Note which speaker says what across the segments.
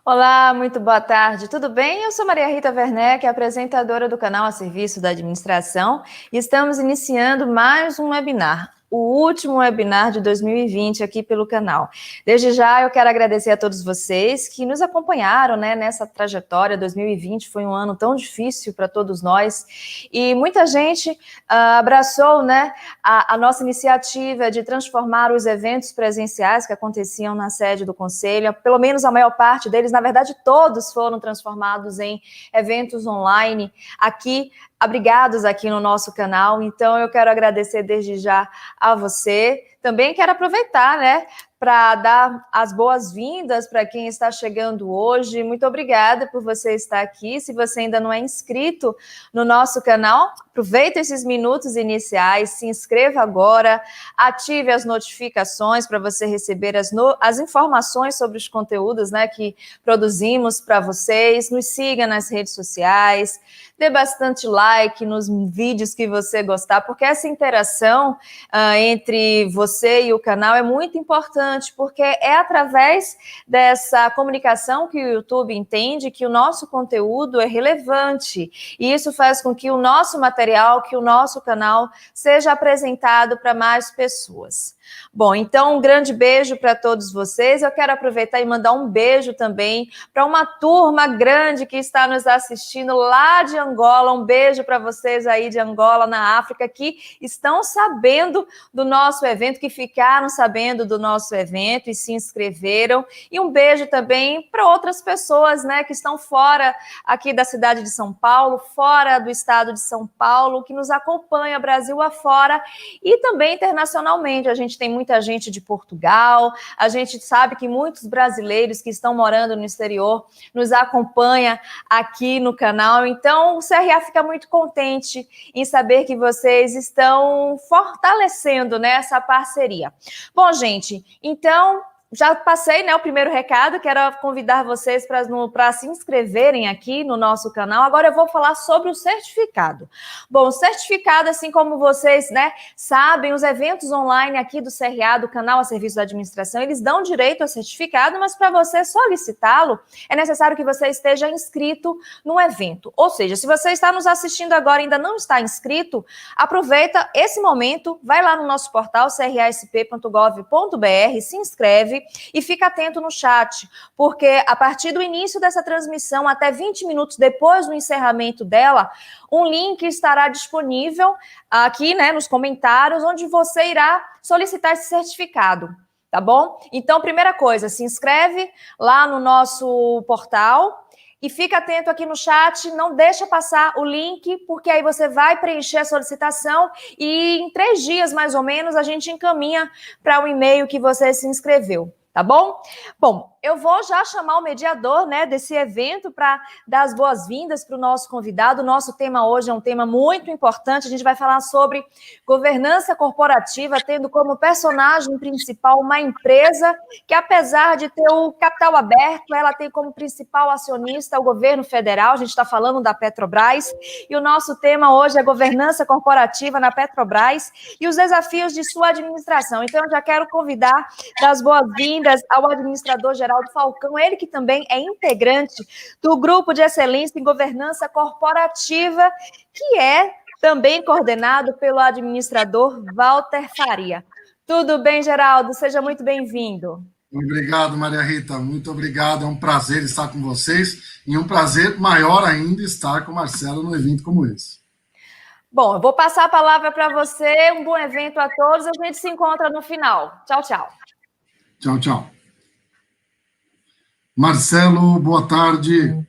Speaker 1: Olá, muito boa tarde, tudo bem? Eu sou Maria Rita Werneck, apresentadora do canal A Serviço da Administração, e estamos iniciando mais um webinar, o último webinar de 2020 aqui pelo canal. Desde já eu quero agradecer a todos vocês que nos acompanharam, nessa trajetória. 2020 foi um ano tão difícil para todos nós e muita gente abraçou, a nossa iniciativa de transformar os eventos presenciais que aconteciam na sede do Conselho, pelo menos a maior parte deles, na verdade todos foram transformados em eventos online aqui, abrigados aqui no nosso canal. Então eu quero agradecer desde já a você. Também quero aproveitar, para dar as boas-vindas para quem está chegando hoje. Muito obrigada por você estar aqui. Se você ainda não é inscrito no nosso canal, aproveita esses minutos iniciais, se inscreva agora, ative as notificações para você receber as informações sobre os conteúdos, que produzimos para vocês. Nos siga nas redes sociais, dê bastante like nos vídeos que você gostar, porque essa interação entre você e o canal é muito importante, porque é através dessa comunicação que o YouTube entende que o nosso conteúdo é relevante, e isso faz com que o nosso material, que o nosso canal seja apresentado para mais pessoas. Bom, então um grande beijo para todos vocês. Eu quero aproveitar e mandar um beijo também para uma turma grande que está nos assistindo lá de Angola. Um beijo para vocês aí de Angola, na África, que estão sabendo do nosso evento, que ficaram sabendo do nosso evento e se inscreveram. E um beijo também para outras pessoas, que estão fora aqui da cidade de São Paulo, fora do estado de São Paulo, que nos acompanha Brasil afora e também internacionalmente. A gente tem muita gente de Portugal, a gente sabe que muitos brasileiros que estão morando no exterior nos acompanham aqui no canal. Então, o CRA fica muito contente em saber que vocês estão fortalecendo, essa parceria. Bom, gente, então já passei, o primeiro recado, quero convidar vocês para se inscreverem aqui no nosso canal. Agora eu vou falar sobre o certificado. Bom, o certificado, assim como vocês, sabem, os eventos online aqui do CRA, do canal A Serviço da Administração, eles dão direito ao certificado, mas para você solicitá-lo, é necessário que você esteja inscrito no evento. Ou seja, se você está nos assistindo agora e ainda não está inscrito, aproveita esse momento, vai lá no nosso portal crasp.gov.br, se inscreve e fica atento no chat, porque a partir do início dessa transmissão, até 20 minutos depois do encerramento dela, um link estará disponível aqui, nos comentários, onde você irá solicitar esse certificado, tá bom? Então, primeira coisa, se inscreve lá no nosso portal e fica atento aqui no chat, não deixa passar o link, porque aí você vai preencher a solicitação e em 3 dias, mais ou menos, a gente encaminha para o e-mail que você se inscreveu, tá bom? Bom, eu vou já chamar o mediador, desse evento para dar as boas-vindas para o nosso convidado. O nosso tema hoje é um tema muito importante. A gente vai falar sobre governança corporativa, tendo como personagem principal uma empresa que, apesar de ter o capital aberto, ela tem como principal acionista o governo federal. A gente está falando da Petrobras. E o nosso tema hoje é governança corporativa na Petrobras e os desafios de sua administração. Então, eu já quero convidar, dar as boas-vindas ao administrador Geraldo Falcão, ele que também é integrante do Grupo de Excelência em Governança Corporativa, que é também coordenado pelo administrador Walter Faria. Tudo bem, Geraldo? Seja muito bem-vindo.
Speaker 2: Obrigado, Maria Rita. Muito obrigado. É um prazer estar com vocês e um prazer maior ainda estar com o Marcelo num evento como esse.
Speaker 1: Bom, eu vou passar a palavra para você. Um bom evento a todos. A gente se encontra no final. Tchau, tchau.
Speaker 2: Tchau, tchau. Marcelo, boa tarde.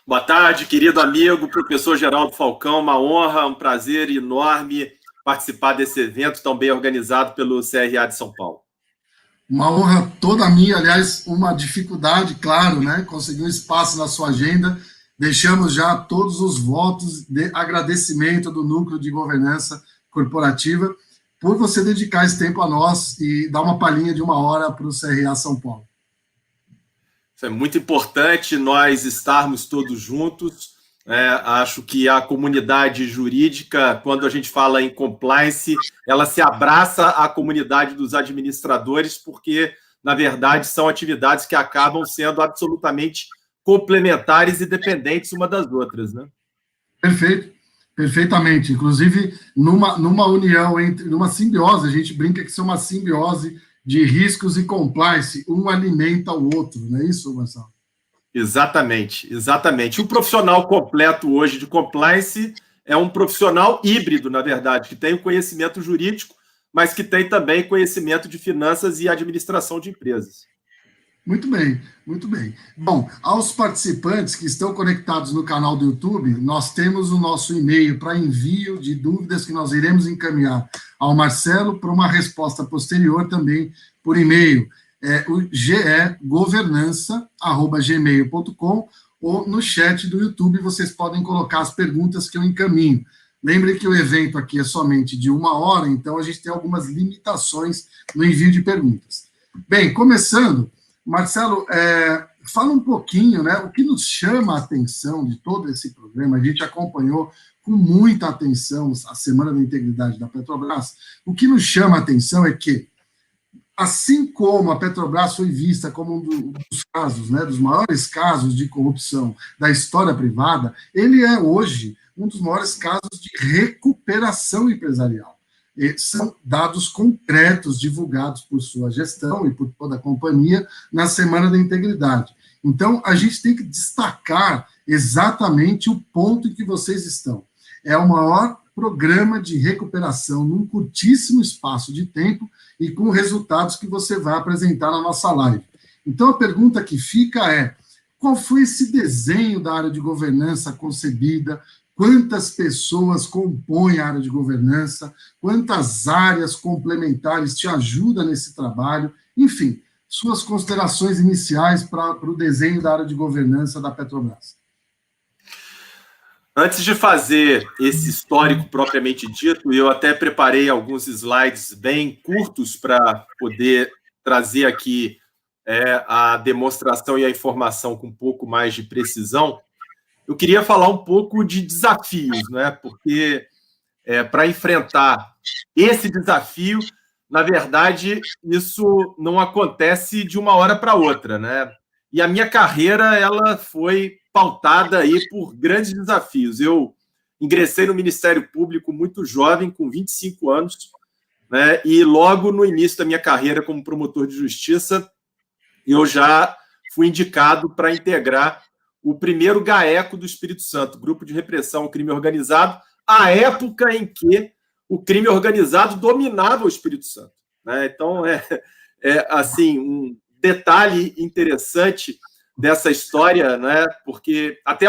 Speaker 3: Boa tarde, querido amigo, professor Geraldo Falcão. Uma honra, um prazer enorme participar desse evento tão bem organizado pelo CRA de São Paulo.
Speaker 2: Uma honra toda minha, aliás, uma dificuldade, claro, conseguir um espaço na sua agenda. Deixamos já todos os votos de agradecimento do Núcleo de Governança Corporativa por você dedicar esse tempo a nós e dar uma palhinha de 1 hora para o CRA São Paulo.
Speaker 3: Isso é muito importante, nós estarmos todos juntos. Acho que a comunidade jurídica, quando a gente fala em compliance, ela se abraça à comunidade dos administradores, porque na verdade, são atividades que acabam sendo absolutamente complementares e dependentes uma das outras, né?
Speaker 2: Perfeito, perfeitamente. Inclusive, numa união, numa simbiose, a gente brinca que isso é uma simbiose de riscos e compliance, um alimenta o outro, não é isso, Marcelo?
Speaker 3: Exatamente, exatamente. Um profissional completo hoje de compliance é um profissional híbrido, na verdade, que tem o conhecimento jurídico, mas que tem também conhecimento de finanças e administração de empresas.
Speaker 2: Muito bem, muito bem. Bom, aos participantes que estão conectados no canal do YouTube, nós temos o nosso e-mail para envio de dúvidas que nós iremos encaminhar ao Marcelo para uma resposta posterior também por e-mail. É o gegovernança@gmail.com, ou no chat do YouTube vocês podem colocar as perguntas que eu encaminho. Lembre que o evento aqui é somente de 1 hora, então a gente tem algumas limitações no envio de perguntas. Bem, começando, Marcelo, fala um pouquinho, né, o que nos chama a atenção de todo esse programa. A gente acompanhou com muita atenção a Semana da Integridade da Petrobras. O que nos chama a atenção é que, assim como a Petrobras foi vista como um dos casos, né, dos maiores casos de corrupção da história privada, ele é hoje um dos maiores casos de recuperação empresarial. E são dados concretos divulgados por sua gestão e por toda a companhia na Semana da Integridade. Então, a gente tem que destacar exatamente o ponto em que vocês estão. É o maior programa de recuperação num curtíssimo espaço de tempo e com resultados que você vai apresentar na nossa live. Então, a pergunta que fica é: qual foi esse desenho da área de governança concebida? Quantas pessoas compõem a área de governança? Quantas áreas complementares te ajudam nesse trabalho? Enfim, suas considerações iniciais para o desenho da área de governança da Petrobras.
Speaker 3: Antes de fazer esse histórico propriamente dito, eu até preparei alguns slides bem curtos para poder trazer aqui a demonstração e a informação com um pouco mais de precisão. Eu queria falar um pouco de desafios, né? Porque para enfrentar esse desafio, na verdade, isso não acontece de uma hora para outra, né? E a minha carreira ela foi pautada aí por grandes desafios. Eu ingressei no Ministério Público muito jovem, com 25 anos, né? E logo no início da minha carreira como promotor de justiça, eu já fui indicado para integrar o primeiro GAECO do Espírito Santo, Grupo de Repressão ao Crime Organizado, à época em que o crime organizado dominava o Espírito Santo, né? Então, assim, um detalhe interessante dessa história, né? Porque até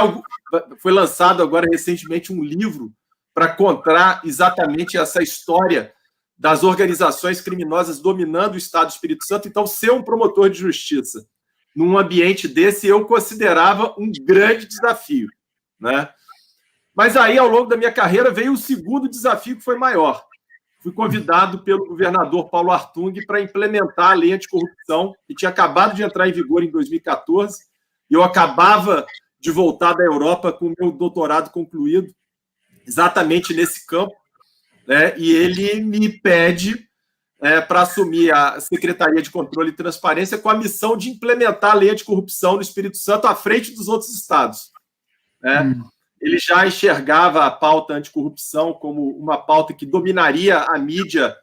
Speaker 3: foi lançado agora recentemente um livro para contar exatamente essa história das organizações criminosas dominando o Estado do Espírito Santo. Então, ser um promotor de justiça num ambiente desse, eu considerava um grande desafio, né? Mas aí, ao longo da minha carreira, veio o segundo desafio, que foi maior. Fui convidado pelo governador Paulo Artung para implementar a lei anticorrupção, que tinha acabado de entrar em vigor em 2014, e eu acabava de voltar da Europa com o meu doutorado concluído, exatamente nesse campo, né? E ele me pede para assumir a Secretaria de Controle e Transparência com a missão de implementar a lei anticorrupção no Espírito Santo à frente dos outros estados, né? Ele já enxergava a pauta anticorrupção como uma pauta que dominaria a mídia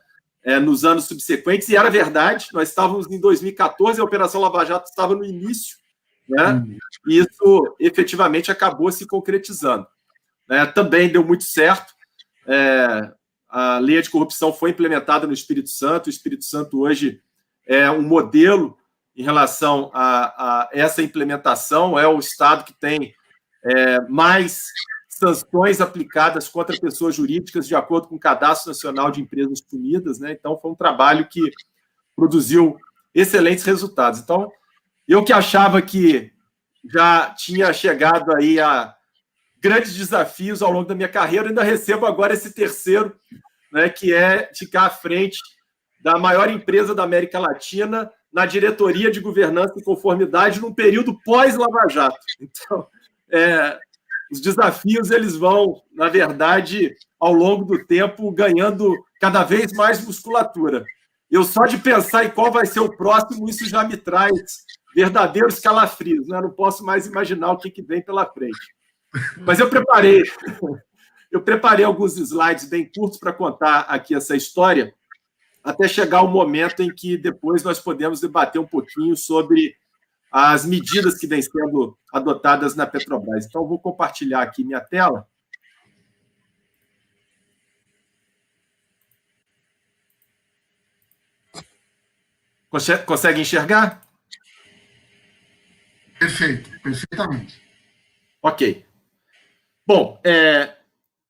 Speaker 3: nos anos subsequentes, e era verdade. Nós estávamos em 2014, a Operação Lava Jato estava no início, né? E isso efetivamente acabou se concretizando, né? Também deu muito certo. A lei anticorrupção foi implementada no Espírito Santo. O Espírito Santo hoje é um modelo em relação a essa implementação. É o estado que tem mais sanções aplicadas contra pessoas jurídicas de acordo com o Cadastro Nacional de Empresas Punidas, né? Então, foi um trabalho que produziu excelentes resultados. Então, eu que achava que já tinha chegado aí a grandes desafios ao longo da minha carreira, ainda recebo agora esse terceiro, né, que é ficar à frente da maior empresa da América Latina na diretoria de governança e conformidade num período pós-Lava Jato. Então, os desafios eles vão, na verdade, ao longo do tempo, ganhando cada vez mais musculatura. Eu só de pensar em qual vai ser o próximo, isso já me traz verdadeiros calafrios, né? Eu não posso mais imaginar o que vem pela frente. Mas eu preparei alguns slides bem curtos para contar aqui essa história, até chegar o momento em que depois nós podemos debater um pouquinho sobre as medidas que vêm sendo adotadas na Petrobras. Então, eu vou compartilhar aqui minha tela. Consegue enxergar?
Speaker 2: Perfeito, perfeitamente.
Speaker 3: Ok. Bom,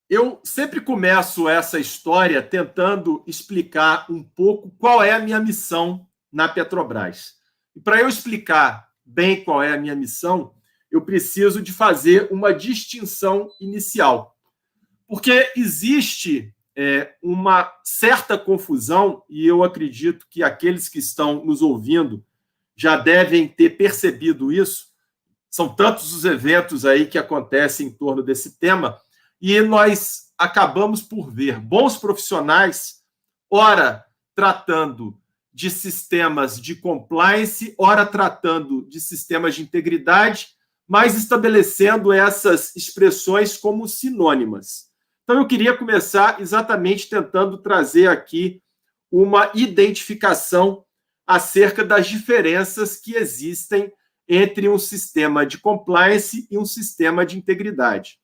Speaker 3: eu sempre começo essa história tentando explicar um pouco qual é a minha missão na Petrobras. E para eu explicar bem qual é a minha missão, eu preciso de fazer uma distinção inicial. Porque existe uma certa confusão, e eu acredito que aqueles que estão nos ouvindo já devem ter percebido isso. São tantos os eventos aí que acontecem em torno desse tema, e nós acabamos por ver bons profissionais, ora tratando de sistemas de compliance, ora tratando de sistemas de integridade, mas estabelecendo essas expressões como sinônimas. Então, eu queria começar exatamente tentando trazer aqui uma identificação acerca das diferenças que existem entre um sistema de compliance e um sistema de integridade.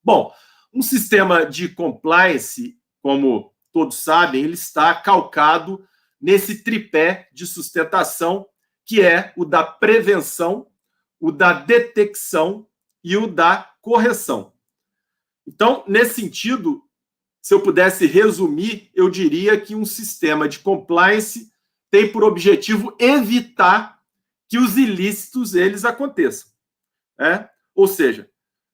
Speaker 3: Bom, um sistema de compliance, como todos sabem, ele está calcado nesse tripé de sustentação, que é o da prevenção, o da detecção e o da correção. Então, nesse sentido, se eu pudesse resumir, eu diria que um sistema de compliance tem por objetivo evitar que os ilícitos eles aconteçam. Ou seja,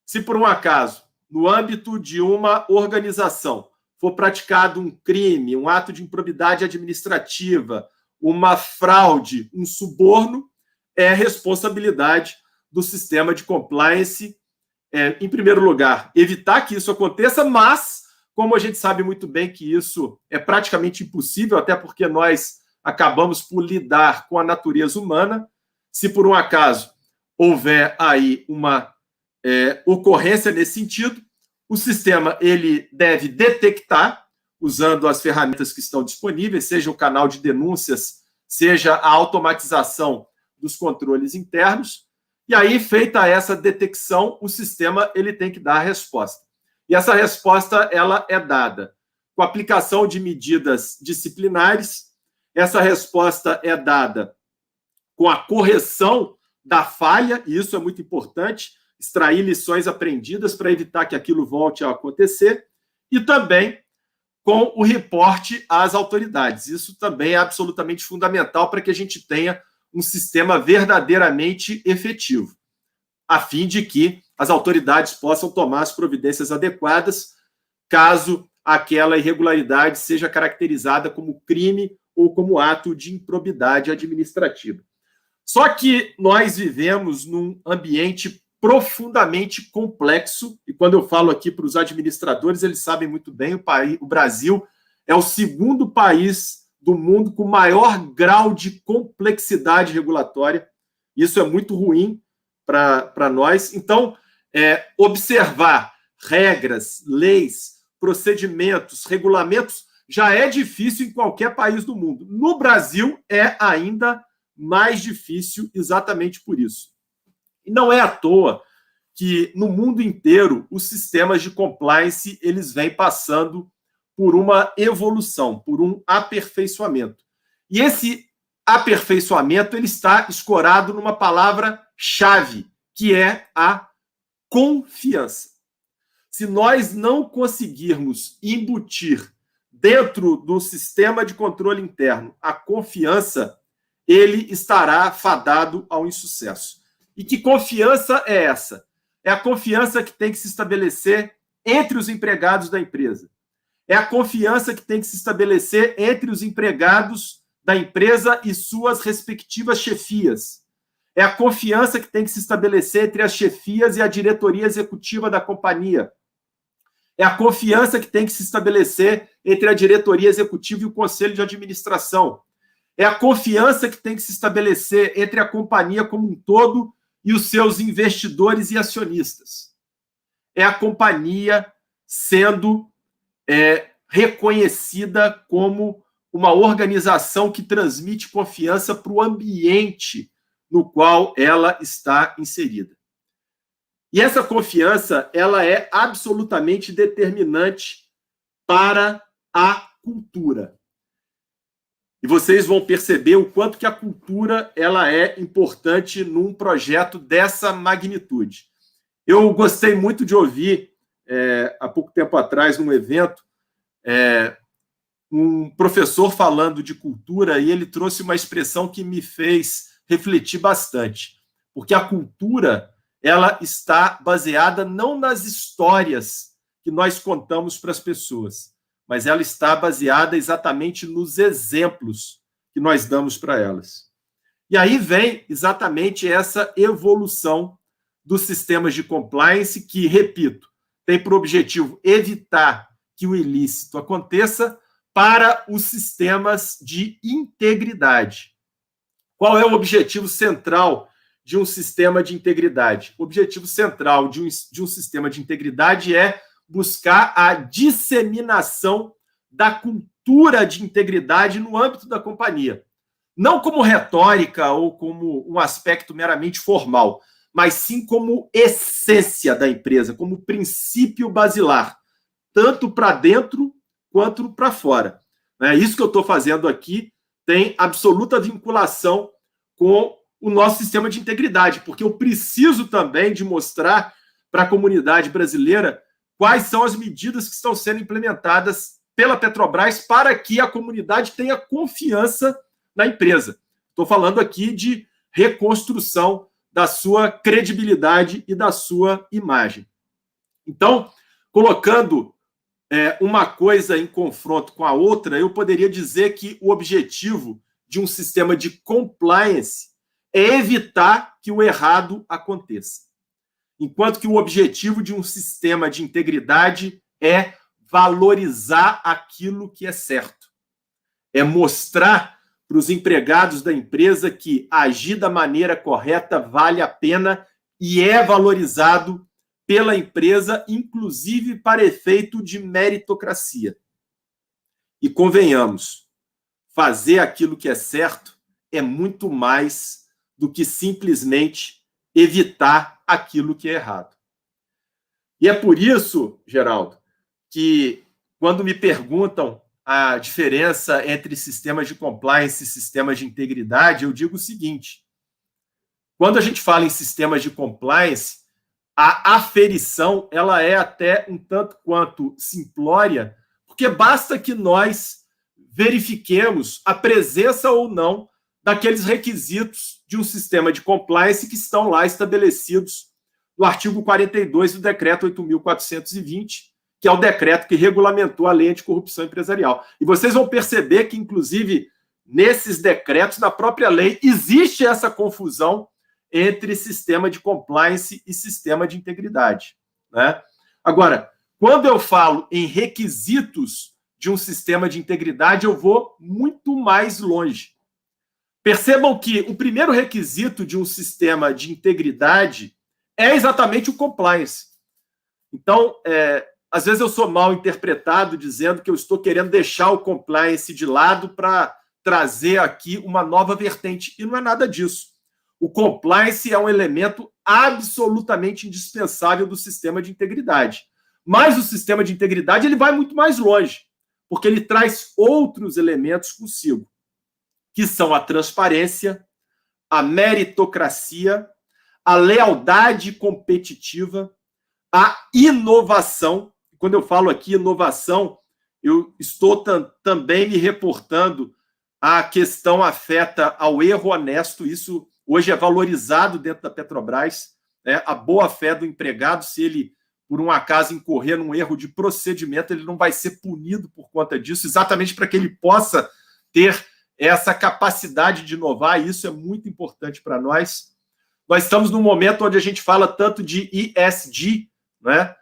Speaker 3: se por um acaso, no âmbito de uma organização, for praticado um crime, um ato de improbidade administrativa, uma fraude, um suborno, é responsabilidade do sistema de compliance, em primeiro lugar, evitar que isso aconteça, mas, como a gente sabe muito bem que isso é praticamente impossível, até porque nós acabamos por lidar com a natureza humana, se por um acaso houver aí uma ocorrência nesse sentido, o sistema ele deve detectar, usando as ferramentas que estão disponíveis, seja o canal de denúncias, seja a automatização dos controles internos, e aí, feita essa detecção, o sistema ele tem que dar a resposta. E essa resposta ela é dada com a aplicação de medidas disciplinares, essa resposta é dada com a correção da falha, e isso é muito importante, extrair lições aprendidas para evitar que aquilo volte a acontecer, e também com o reporte às autoridades. Isso também é absolutamente fundamental para que a gente tenha um sistema verdadeiramente efetivo, a fim de que as autoridades possam tomar as providências adequadas caso aquela irregularidade seja caracterizada como crime ou como ato de improbidade administrativa. Só que nós vivemos num ambiente profundamente complexo, e quando eu falo aqui para os administradores, eles sabem muito bem, o Brasil é o segundo país do mundo com maior grau de complexidade regulatória. Isso é muito ruim para nós. Então, observar regras, leis, procedimentos, regulamentos, já é difícil em qualquer país do mundo. No Brasil, é ainda mais difícil exatamente por isso. E não é à toa que, no mundo inteiro, os sistemas de compliance eles vêm passando por uma evolução, por um aperfeiçoamento. E esse aperfeiçoamento ele está escorado numa palavra-chave, que é a confiança. Se nós não conseguirmos embutir dentro do sistema de controle interno a confiança, ele estará fadado ao insucesso. E que confiança é essa? É a confiança que tem que se estabelecer entre os empregados da empresa. É a confiança que tem que se estabelecer entre os empregados da empresa e suas respectivas chefias. É a confiança que tem que se estabelecer entre as chefias e a diretoria executiva da companhia. É a confiança que tem que se estabelecer entre a diretoria executiva e o conselho de administração. É a confiança que tem que se estabelecer entre a companhia como um todo e os seus investidores e acionistas. É a companhia sendo reconhecida como uma organização que transmite confiança para o ambiente no qual ela está inserida. E essa confiança, ela é absolutamente determinante para a cultura. E vocês vão perceber o quanto que a cultura ela é importante num projeto dessa magnitude. Eu gostei muito de ouvir, há pouco tempo atrás, num evento, um professor falando de cultura, e ele trouxe uma expressão que me fez refletir bastante. Porque a cultura ela está baseada não nas histórias que nós contamos para as pessoas, mas ela está baseada exatamente nos exemplos que nós damos para elas. E aí vem exatamente essa evolução dos sistemas de compliance que, repito, tem por objetivo evitar que o ilícito aconteça para os sistemas de integridade. Qual é o objetivo central de um sistema de integridade? O objetivo central de um sistema de integridade é buscar a disseminação da cultura de integridade no âmbito da companhia. Não como retórica ou como um aspecto meramente formal, mas sim como essência da empresa, como princípio basilar, tanto para dentro quanto para fora. Isso que eu estou fazendo aqui tem absoluta vinculação com o nosso sistema de integridade, porque eu preciso também de mostrar para a comunidade brasileira quais são as medidas que estão sendo implementadas pela Petrobras para que a comunidade tenha confiança na empresa. Estou falando aqui de reconstrução da sua credibilidade e da sua imagem. Então, colocando uma coisa em confronto com a outra, eu poderia dizer que o objetivo de um sistema de compliance é evitar que o errado aconteça. Enquanto que o objetivo de um sistema de integridade é valorizar aquilo que é certo. É mostrar para os empregados da empresa que agir da maneira correta vale a pena e é valorizado pela empresa, inclusive para efeito de meritocracia. E convenhamos, fazer aquilo que é certo é muito mais do que simplesmente evitar aquilo que é errado. E é por isso, Geraldo, que quando me perguntam a diferença entre sistemas de compliance e sistemas de integridade, eu digo o seguinte: quando a gente fala em sistemas de compliance, a aferição ela é até um tanto quanto simplória, porque basta que nós verifiquemos a presença ou não daqueles requisitos de um sistema de compliance que estão lá estabelecidos no artigo 42 do decreto 8.420, que é o decreto que regulamentou a lei anticorrupção empresarial. E vocês vão perceber que, inclusive, nesses decretos, na própria lei, existe essa confusão entre sistema de compliance e sistema de integridade, né? Agora, quando eu falo em requisitos de um sistema de integridade, eu vou muito mais longe. Percebam que o primeiro requisito de um sistema de integridade é exatamente o compliance. Então, às vezes eu sou mal interpretado dizendo que eu estou querendo deixar o compliance de lado para trazer aqui uma nova vertente, e não é nada disso. O compliance é um elemento absolutamente indispensável do sistema de integridade. Mas o sistema de integridade ele vai muito mais longe, porque ele traz outros elementos consigo, que são a transparência, a meritocracia, a lealdade competitiva, a inovação. Quando eu falo aqui inovação, eu estou também me reportando à questão afeta ao erro honesto. Isso hoje é valorizado dentro da Petrobras, né? A boa-fé do empregado, se ele, por um acaso, incorrer num erro de procedimento, ele não vai ser punido por conta disso, exatamente para que ele possa ter essa capacidade de inovar, e isso é muito importante para nós. Nós estamos num momento onde a gente fala tanto de ESG, né?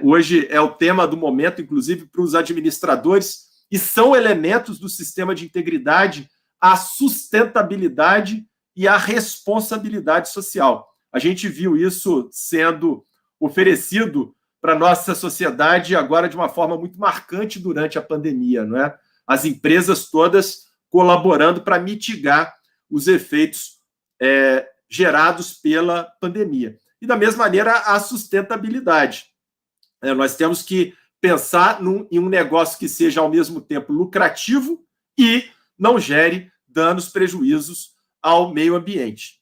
Speaker 3: hoje é o tema do momento, inclusive para os administradores, e são elementos do sistema de integridade a sustentabilidade e a responsabilidade social. A gente viu isso sendo oferecido para a nossa sociedade agora de uma forma muito marcante durante a pandemia, não é? As empresas todas colaborando para mitigar os efeitos gerados pela pandemia. E, da mesma maneira, a sustentabilidade. Nós temos que pensar em um negócio que seja, ao mesmo tempo, lucrativo e não gere danos, prejuízos ao meio ambiente.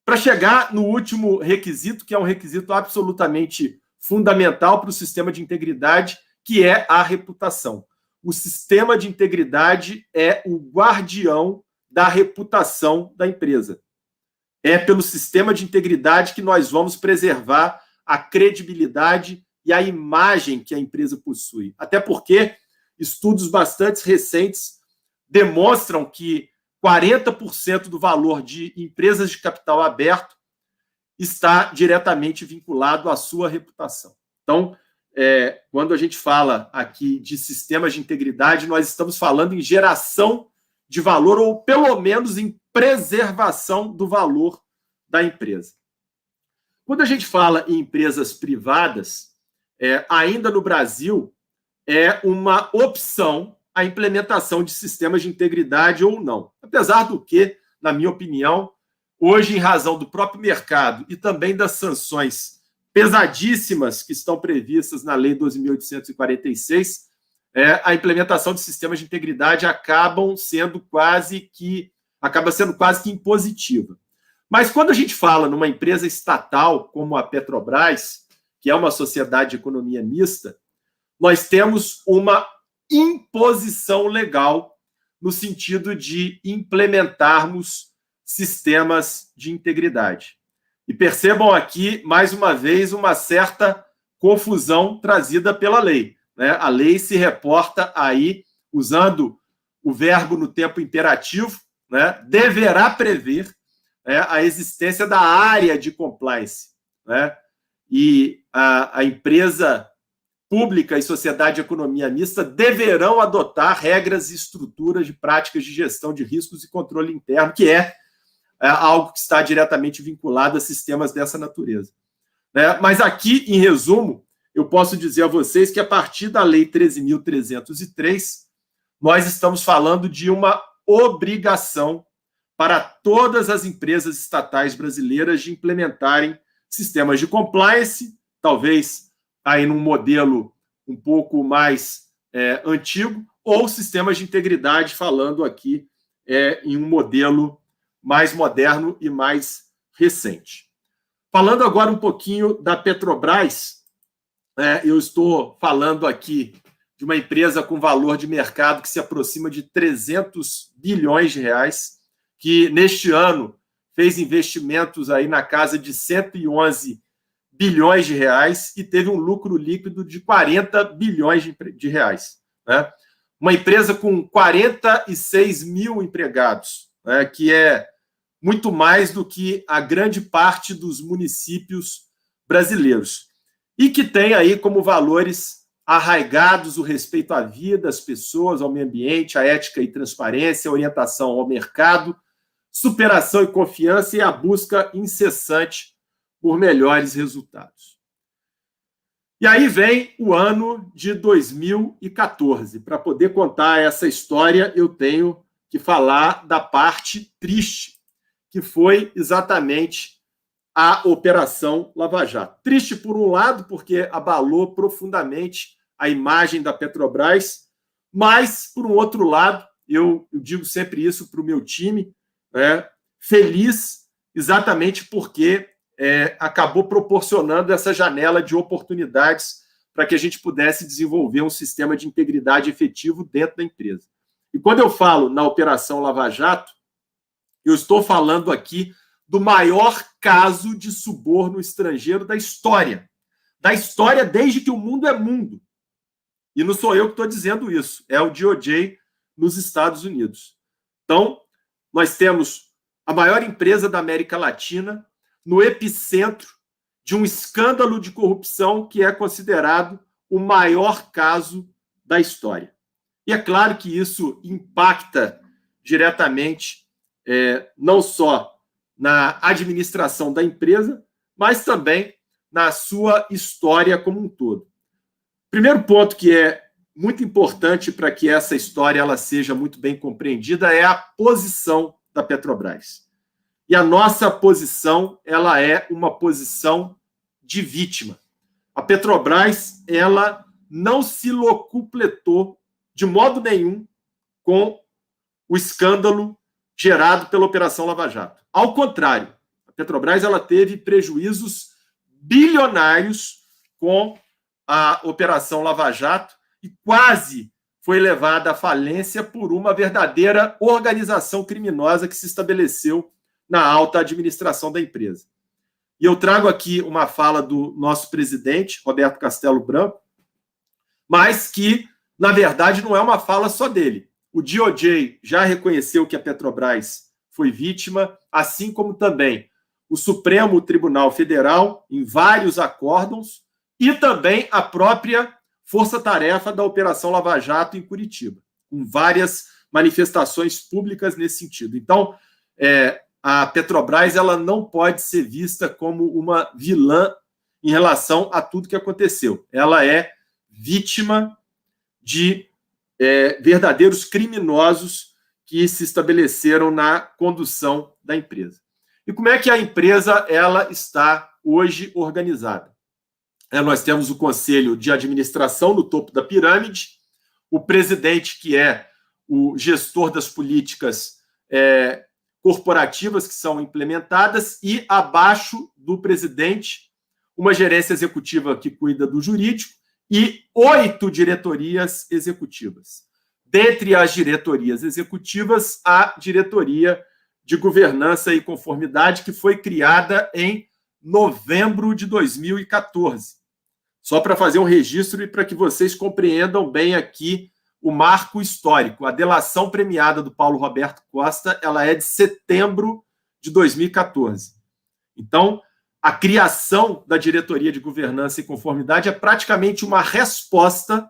Speaker 3: Para chegar no último requisito, que é um requisito absolutamente fundamental para o sistema de integridade, que é a reputação. O sistema de integridade é o guardião da reputação da empresa. É pelo sistema de integridade que nós vamos preservar a credibilidade e a imagem que a empresa possui. Até porque estudos bastante recentes demonstram que 40% do valor de empresas de capital aberto está diretamente vinculado à sua reputação. Então, quando a gente fala aqui de sistemas de integridade, nós estamos falando em geração de valor, ou pelo menos em preservação do valor da empresa. Quando a gente fala em empresas privadas, ainda no Brasil, é uma opção a implementação de sistemas de integridade ou não. Apesar do que, na minha opinião, hoje, em razão do próprio mercado e também das sanções pesadíssimas que estão previstas na Lei 12.846, a implementação de sistemas de integridade acaba sendo quase que impositiva. Mas quando a gente fala numa empresa estatal como a Petrobras, que é uma sociedade de economia mista, nós temos uma imposição legal no sentido de implementarmos sistemas de integridade. E percebam aqui, mais uma vez, uma certa confusão trazida pela lei, né? A lei se reporta aí, usando o verbo no tempo imperativo, né? Deverá prever a existência da área de compliance, né? E a empresa pública e sociedade de economia mista deverão adotar regras e estruturas de práticas de gestão de riscos e controle interno, que é algo que está diretamente vinculado a sistemas dessa natureza. Mas aqui, em resumo, eu posso dizer a vocês que a partir da Lei 13.303, nós estamos falando de uma obrigação para todas as empresas estatais brasileiras de implementarem sistemas de compliance, talvez aí num modelo um pouco mais antigo, ou sistemas de integridade, falando aqui em um modelo mais moderno e mais recente. Falando agora um pouquinho da Petrobras, eu estou falando aqui de uma empresa com valor de mercado que se aproxima de 300 bilhões de reais, que neste ano fez investimentos aí na casa de 111 bilhões de reais e teve um lucro líquido de 40 bilhões de reais. Né? Uma empresa com 46 mil empregados, né? Que é muito mais do que a grande parte dos municípios brasileiros. E que tem aí como valores arraigados o respeito à vida, às pessoas, ao meio ambiente, a ética e transparência, a orientação ao mercado, superação e confiança e a busca incessante por melhores resultados. E aí vem o ano de 2014. Para poder contar essa história, eu tenho que falar da parte triste, que foi exatamente a Operação Lava Jato. Triste, por um lado, porque abalou profundamente a imagem da Petrobras, mas, por um outro lado, eu digo sempre isso para o meu time, feliz exatamente porque acabou proporcionando essa janela de oportunidades para que a gente pudesse desenvolver um sistema de integridade efetivo dentro da empresa. E quando eu falo na Operação Lava Jato, eu estou falando aqui do maior caso de suborno estrangeiro da história desde que o mundo é mundo. E não sou eu que estou dizendo isso, é o DOJ nos Estados Unidos. Então, nós temos a maior empresa da América Latina no epicentro de um escândalo de corrupção que é considerado o maior caso da história. E é claro que isso impacta diretamente não só na administração da empresa, mas também na sua história como um todo. Primeiro ponto que é muito importante para que essa história ela seja muito bem compreendida é a posição da Petrobras. E a nossa posição ela é uma posição de vítima. A Petrobras ela não se locupletou de modo nenhum com o escândalo gerado pela Operação Lava Jato. Ao contrário, a Petrobras ela teve prejuízos bilionários com a Operação Lava Jato e quase foi levada à falência por uma verdadeira organização criminosa que se estabeleceu na alta administração da empresa. E eu trago aqui uma fala do nosso presidente, Roberto Castelo Branco, mas que, na verdade, não é uma fala só dele. O DOJ já reconheceu que a Petrobras foi vítima, assim como também o Supremo Tribunal Federal, em vários acórdãos, e também a própria força-tarefa da Operação Lava Jato em Curitiba, com várias manifestações públicas nesse sentido. Então, a Petrobras ela não pode ser vista como uma vilã em relação a tudo que aconteceu. Ela é vítima de verdadeiros criminosos que se estabeleceram na condução da empresa. E como é que a empresa ela está hoje organizada? Nós temos o Conselho de Administração no topo da pirâmide, o presidente, que é o gestor das políticas corporativas que são implementadas, e abaixo do presidente, uma gerência executiva que cuida do jurídico e 8 diretorias executivas. Dentre as diretorias executivas, a diretoria de governança e conformidade, que foi criada em novembro de 2014. Só para fazer um registro e para que vocês compreendam bem aqui o marco histórico. A delação premiada do Paulo Roberto Costa ela é de setembro de 2014. Então, a criação da diretoria de governança e conformidade é praticamente uma resposta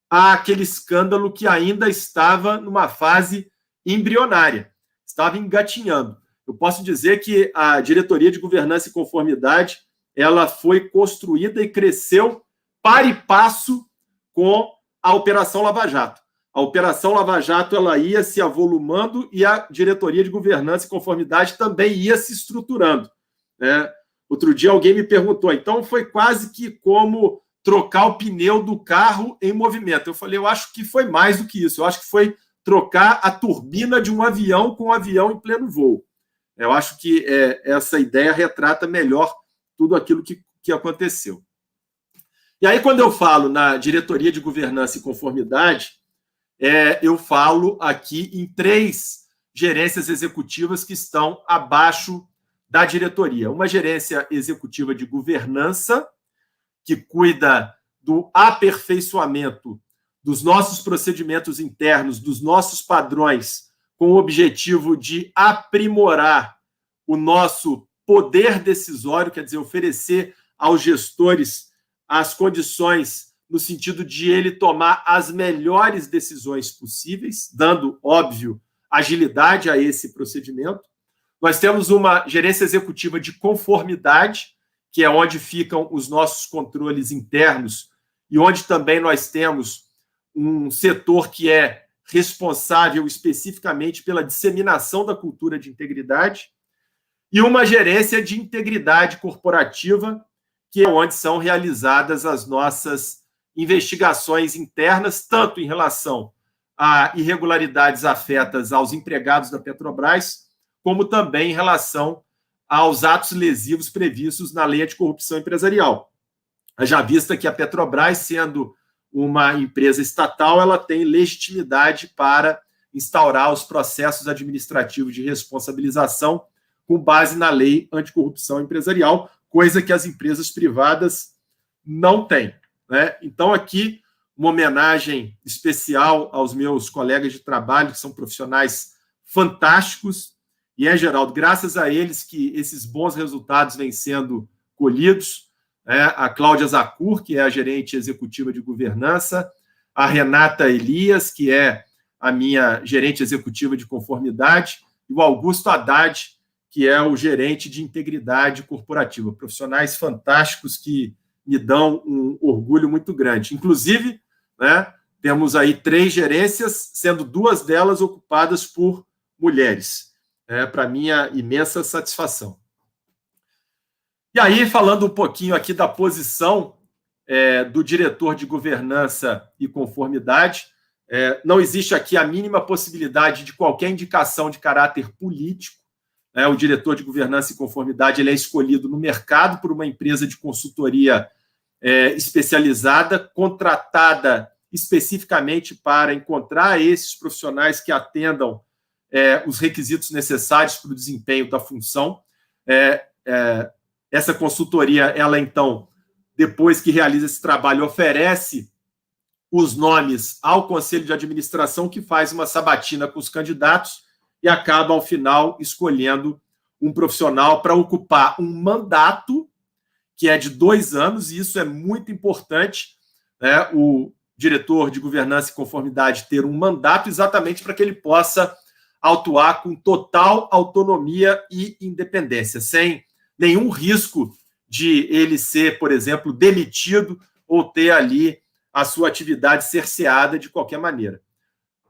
Speaker 3: àquele escândalo que ainda estava numa fase embrionária, estava engatinhando. Eu posso dizer que a diretoria de governança e conformidade ela foi construída e cresceu par e passo com a Operação Lava Jato. A Operação Lava Jato ela ia se avolumando e a diretoria de governança e conformidade também ia se estruturando. Outro dia alguém me perguntou, então foi quase que como trocar o pneu do carro em movimento. Eu falei, eu acho que foi mais do que isso. Eu acho que foi trocar a turbina de um avião com um avião em pleno voo. Eu acho que essa ideia retrata melhor tudo aquilo que aconteceu. E aí, quando eu falo na diretoria de governança e conformidade, eu falo aqui em 3 gerências executivas que estão abaixo da diretoria. Uma gerência executiva de governança, que cuida do aperfeiçoamento dos nossos procedimentos internos, dos nossos padrões, com o objetivo de aprimorar o nosso poder decisório, quer dizer, oferecer aos gestores as condições no sentido de ele tomar as melhores decisões possíveis, dando, óbvio, agilidade a esse procedimento. Nós temos uma gerência executiva de conformidade, que é onde ficam os nossos controles internos e onde também nós temos um setor que é responsável especificamente pela disseminação da cultura de integridade, e uma gerência de integridade corporativa, que é onde são realizadas as nossas investigações internas, tanto em relação a irregularidades afetas aos empregados da Petrobras, como também em relação aos atos lesivos previstos na Lei Anticorrupção Empresarial. Já vista que a Petrobras, sendo uma empresa estatal, ela tem legitimidade para instaurar os processos administrativos de responsabilização com base na Lei Anticorrupção Empresarial, coisa que as empresas privadas não têm. Então, aqui, uma homenagem especial aos meus colegas de trabalho, que são profissionais fantásticos, e Geraldo, graças a eles que esses bons resultados vêm sendo escolhidos, né? A Cláudia Zacur, que é a gerente executiva de governança, a Renata Elias, que é a minha gerente executiva de conformidade, e o Augusto Haddad, que é o gerente de integridade corporativa. Profissionais fantásticos que me dão um orgulho muito grande. Inclusive, né, temos aí 3 gerências, sendo 2 delas ocupadas por mulheres, para minha imensa satisfação. E aí, falando um pouquinho aqui da posição do diretor de governança e conformidade, não existe aqui a mínima possibilidade de qualquer indicação de caráter político. O diretor de governança e conformidade ele é escolhido no mercado por uma empresa de consultoria especializada, contratada especificamente para encontrar esses profissionais que atendam os requisitos necessários para o desempenho da função. Essa consultoria, ela então, depois que realiza esse trabalho, oferece os nomes ao Conselho de Administração, que faz uma sabatina com os candidatos e acaba, ao final, escolhendo um profissional para ocupar um mandato que é de 2 anos, e isso é muito importante, né? O diretor de governança e conformidade ter um mandato exatamente para que ele possa atuar com total autonomia e independência, sem nenhum risco de ele ser, por exemplo, demitido ou ter ali a sua atividade cerceada de qualquer maneira.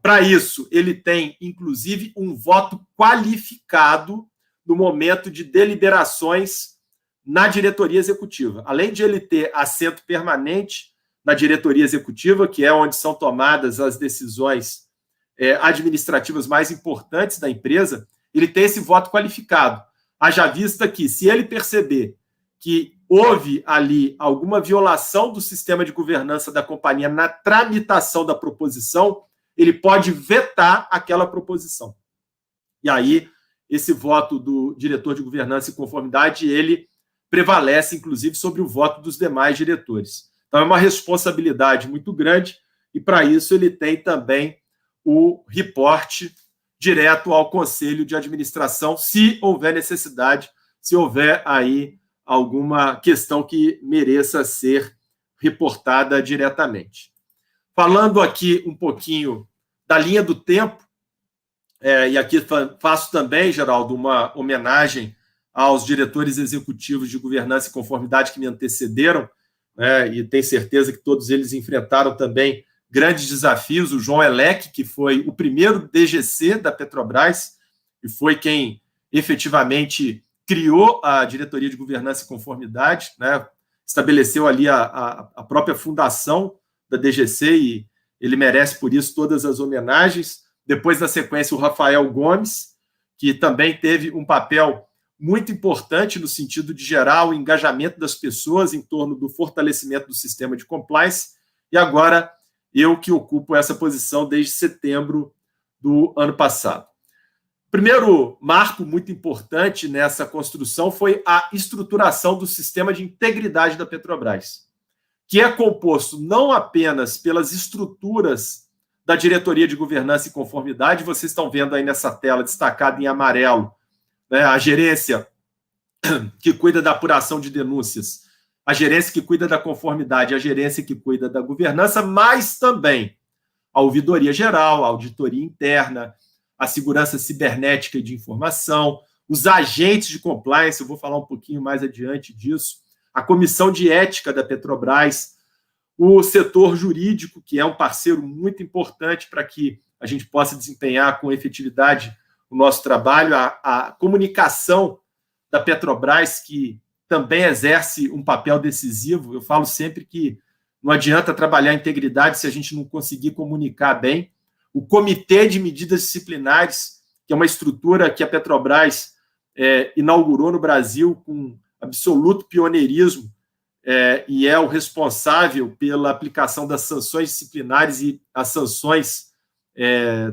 Speaker 3: Para isso, ele tem, inclusive, um voto qualificado no momento de deliberações na diretoria executiva. Além de ele ter assento permanente na diretoria executiva, que é onde são tomadas as decisões administrativas mais importantes da empresa, ele tem esse voto qualificado. Haja vista que, se ele perceber que houve ali alguma violação do sistema de governança da companhia na tramitação da proposição, ele pode vetar aquela proposição. E aí, esse voto do diretor de governança e conformidade, ele prevalece, inclusive, sobre o voto dos demais diretores. Então, é uma responsabilidade muito grande e, para isso, ele tem também o reporte direto ao Conselho de Administração, se houver necessidade, se houver aí alguma questão que mereça ser reportada diretamente. Falando aqui um pouquinho da linha do tempo, e aqui faço também, Geraldo, uma homenagem aos diretores executivos de governança e conformidade que me antecederam, e tenho certeza que todos eles enfrentaram também grandes desafios. O João Elec, que foi o primeiro DGC da Petrobras e foi quem efetivamente criou a diretoria de governança e conformidade, estabeleceu ali a própria fundação da DGC e ele merece, por isso, todas as homenagens. Depois, na sequência, o Rafael Gomes, que também teve um papel muito importante no sentido de gerar o engajamento das pessoas em torno do fortalecimento do sistema de compliance. E agora, eu que ocupo essa posição desde setembro do ano passado. O primeiro marco muito importante nessa construção foi a estruturação do sistema de integridade da Petrobras, que é composto não apenas pelas estruturas da diretoria de governança e conformidade, vocês estão vendo aí nessa tela destacada em amarelo, a gerência que cuida da apuração de denúncias, a gerência que cuida da conformidade, a gerência que cuida da governança, mas também a ouvidoria geral, a auditoria interna, a segurança cibernética e de informação, os agentes de compliance, eu vou falar um pouquinho mais adiante disso, a comissão de ética da Petrobras, o setor jurídico, que é um parceiro muito importante para que a gente possa desempenhar com efetividade o nosso trabalho, a comunicação da Petrobras, que também exerce um papel decisivo. Eu falo sempre que não adianta trabalhar a integridade se a gente não conseguir comunicar bem. O Comitê de Medidas Disciplinares, que é uma estrutura que a Petrobras inaugurou no Brasil com absoluto pioneirismo, e é o responsável pela aplicação das sanções disciplinares e as sanções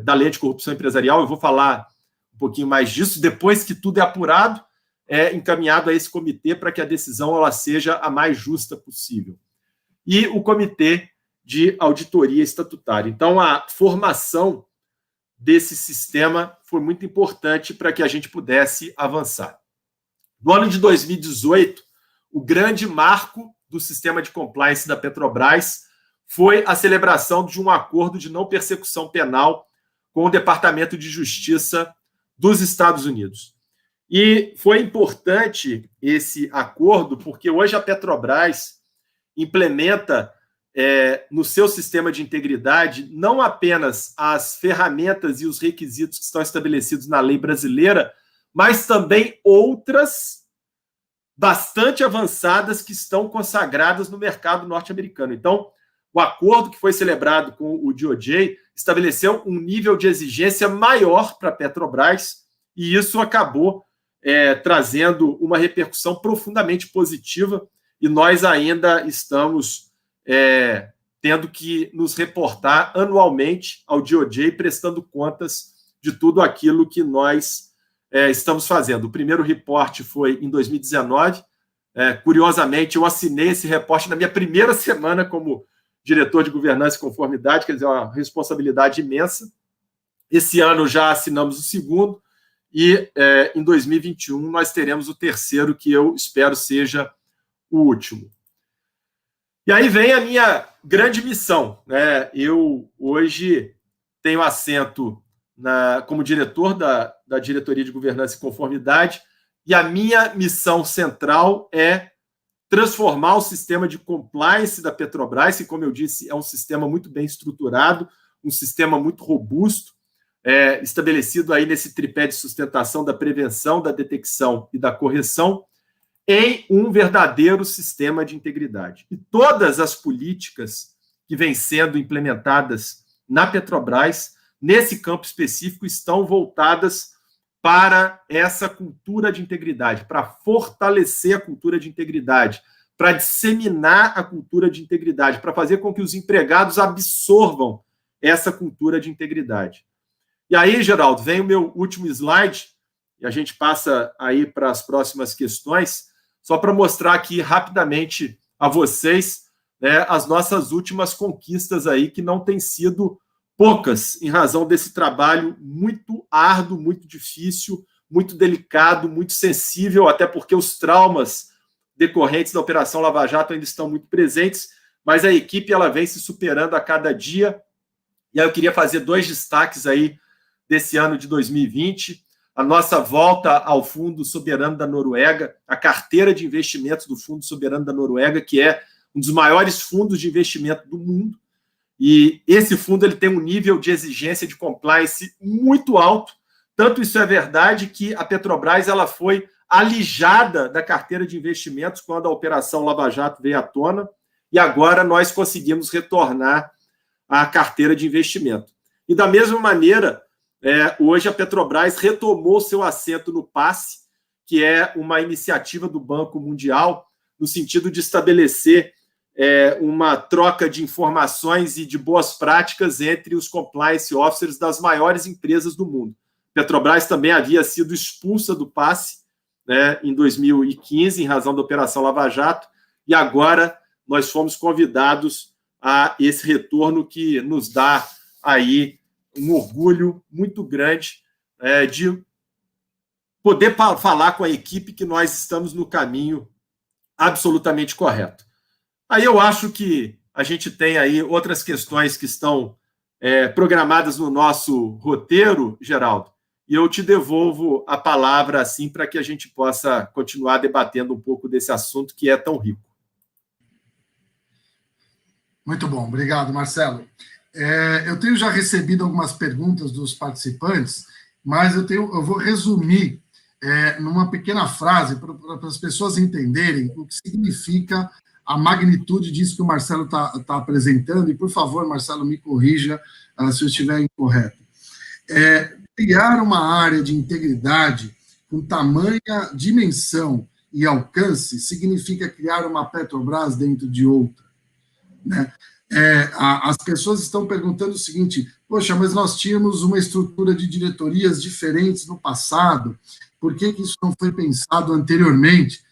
Speaker 3: da Lei de Corrupção Empresarial. Eu vou falar um pouquinho mais disso. Depois que tudo é apurado, é encaminhado a esse comitê para que a decisão ela seja a mais justa possível. E o Comitê de Auditoria Estatutária. Então, a formação desse sistema foi muito importante para que a gente pudesse avançar. No ano de 2018, o grande marco do sistema de compliance da Petrobras foi a celebração de um acordo de não persecução penal com o Departamento de Justiça dos Estados Unidos. E foi importante esse acordo porque hoje a Petrobras implementa no seu sistema de integridade não apenas as ferramentas e os requisitos que estão estabelecidos na lei brasileira, mas também outras bastante avançadas que estão consagradas no mercado norte-americano. Então, o acordo que foi celebrado com o DOJ estabeleceu um nível de exigência maior para a Petrobras e isso acabou trazendo uma repercussão profundamente positiva e nós ainda estamos tendo que nos reportar anualmente ao DOJ, prestando contas de tudo aquilo que nós estamos fazendo. O primeiro reporte foi em 2019. Curiosamente, eu assinei esse reporte na minha primeira semana como diretor de governança e conformidade, quer dizer, uma responsabilidade imensa. Esse ano já assinamos o segundo e em 2021 nós teremos o terceiro, que eu espero seja o último. E aí vem a minha grande missão, né? Eu hoje tenho assento como diretor da Diretoria de Governança e Conformidade e a minha missão central é transformar o sistema de compliance da Petrobras, que, como eu disse, é um sistema muito bem estruturado, um sistema muito robusto, estabelecido aí nesse tripé de sustentação da prevenção, da detecção e da correção, em um verdadeiro sistema de integridade. E todas as políticas que vêm sendo implementadas na Petrobras, nesse campo específico, estão voltadas para essa cultura de integridade, para fortalecer a cultura de integridade, para disseminar a cultura de integridade, para fazer com que os empregados absorvam essa cultura de integridade. E aí, Geraldo, vem o meu último slide, e a gente passa aí para as próximas questões, só para mostrar aqui rapidamente a vocês as nossas últimas conquistas aí, que não têm sido poucas, em razão desse trabalho muito árduo, muito difícil, muito delicado, muito sensível, até porque os traumas decorrentes da Operação Lava Jato ainda estão muito presentes, mas a equipe ela vem se superando a cada dia. E aí eu queria fazer 2 destaques aí desse ano de 2020, a nossa volta ao Fundo Soberano da Noruega, a carteira de investimentos do Fundo Soberano da Noruega, que é um dos maiores fundos de investimento do mundo. E esse fundo ele tem um nível de exigência de compliance muito alto. Tanto isso é verdade que a Petrobras ela foi alijada da carteira de investimentos quando a Operação Lava Jato veio à tona, e agora nós conseguimos retornar à carteira de investimento. E da mesma maneira, hoje a Petrobras retomou seu assento no PASSE, que é uma iniciativa do Banco Mundial, no sentido de estabelecer uma troca de informações e de boas práticas entre os compliance officers das maiores empresas do mundo. Petrobras também havia sido expulsa do PASSE em 2015, em razão da Operação Lava Jato, e agora nós fomos convidados a esse retorno que nos dá aí um orgulho muito grande de poder falar com a equipe que nós estamos no caminho absolutamente correto. Aí eu acho que a gente tem aí outras questões que estão programadas no nosso roteiro, Geraldo, e eu te devolvo a palavra assim para que a gente possa continuar debatendo um pouco desse assunto que é tão rico.
Speaker 2: Muito bom, obrigado, Marcelo. Eu tenho já recebido algumas perguntas dos participantes, mas eu vou resumir numa pequena frase para as pessoas entenderem o que significa a magnitude disso que o Marcelo está apresentando, e, por favor, Marcelo, me corrija se eu estiver incorreto. Criar uma área de integridade com tamanha dimensão e alcance significa criar uma Petrobras dentro de outra, né? As pessoas estão perguntando o seguinte: poxa, mas nós tínhamos uma estrutura de diretorias diferentes no passado, por que isso não foi pensado anteriormente?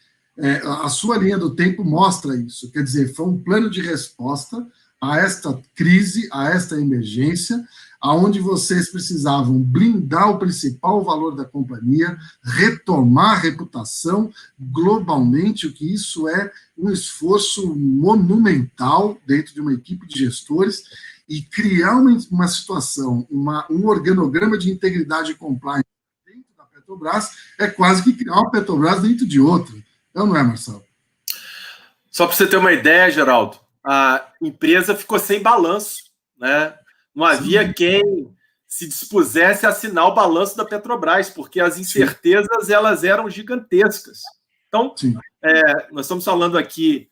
Speaker 2: A sua linha do tempo mostra isso, quer dizer, foi um plano de resposta a esta crise, a esta emergência, onde vocês precisavam blindar o principal valor da companhia, retomar a reputação globalmente, o que isso é um esforço monumental dentro de uma equipe de gestores, e criar uma situação, um organograma de integridade e compliance dentro da Petrobras é quase que criar uma Petrobras dentro de outra. Não é, Marcelo?
Speaker 3: Só para você ter uma ideia, Geraldo, a empresa ficou sem balanço, né? Não havia quem se dispusesse a assinar o balanço da Petrobras, porque as incertezas elas eram gigantescas. Então, nós estamos falando aqui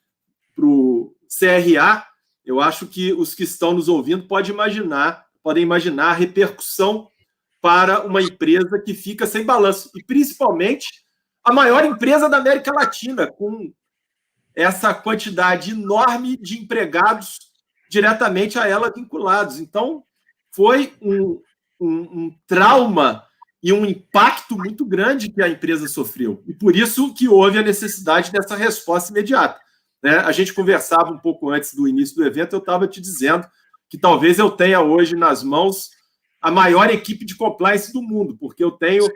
Speaker 3: para o CRA. Eu acho que os que estão nos ouvindo podem imaginar a repercussão para uma empresa que fica sem balanço, e principalmente a maior empresa da América Latina, com essa quantidade enorme de empregados diretamente a ela vinculados. Então, foi um trauma e um impacto muito grande que a empresa sofreu, e por isso que houve a necessidade dessa resposta imediata. Né? A gente conversava um pouco antes do início do evento, eu estava te dizendo que talvez eu tenha hoje nas mãos a maior equipe de compliance do mundo, porque eu tenho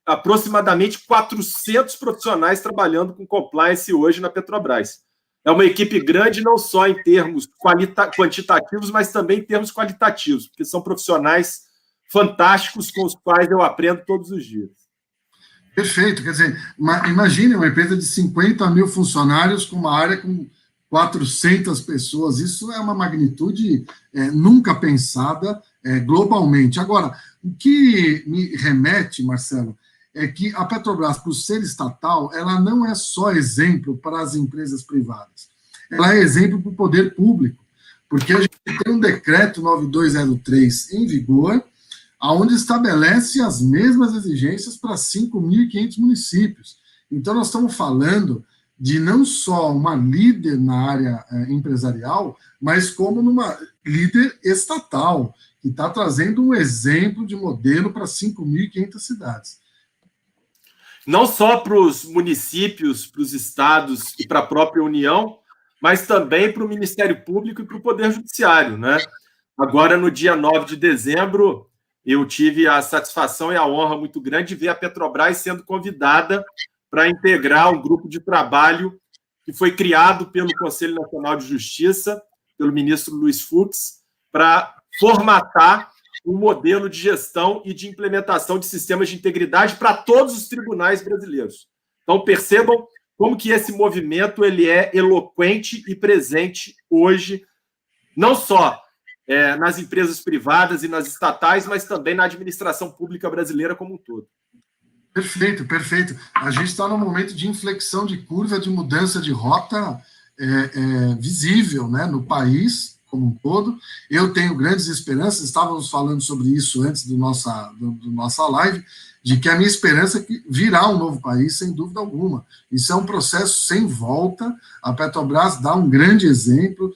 Speaker 3: aproximadamente 400 profissionais trabalhando com compliance hoje na Petrobras. É uma equipe grande não só em termos quantitativos, mas também em termos qualitativos, porque são profissionais fantásticos com os quais eu aprendo todos os dias.
Speaker 2: Perfeito, quer dizer, imagine uma empresa de 50 mil funcionários com uma área com 400 pessoas, isso é uma magnitude nunca pensada globalmente. Agora, o que me remete, Marcelo, é que a Petrobras, por ser estatal, ela não é só exemplo para as empresas privadas, ela é exemplo para o poder público, porque a gente tem um decreto 9203 em vigor, onde estabelece as mesmas exigências para 5.500 municípios. Então, nós estamos falando de não só uma líder na área empresarial, mas como numa líder estatal, que está trazendo um exemplo de modelo para 5.500 cidades.
Speaker 3: Não só para os municípios, para os estados e para a própria União, mas também para o Ministério Público e para o Poder Judiciário, né? Agora, no dia 9 de dezembro, eu tive a satisfação e a honra muito grande de ver a Petrobras sendo convidada para integrar um grupo de trabalho que foi criado pelo Conselho Nacional de Justiça, pelo ministro Luiz Fux, para formatar um modelo de gestão e de implementação de sistemas de integridade para todos os tribunais brasileiros. Então, percebam como que esse movimento ele é eloquente e presente hoje, não só nas empresas privadas e nas estatais, mas também na administração pública brasileira como um todo.
Speaker 2: Perfeito, perfeito. A gente está num momento de inflexão de curva, de mudança de rota visível, né, no país como um todo. Eu tenho grandes esperanças, estávamos falando sobre isso antes do nossa live, de que a minha esperança é que virá um novo país, sem dúvida alguma. Isso é um processo sem volta, a Petrobras dá um grande exemplo,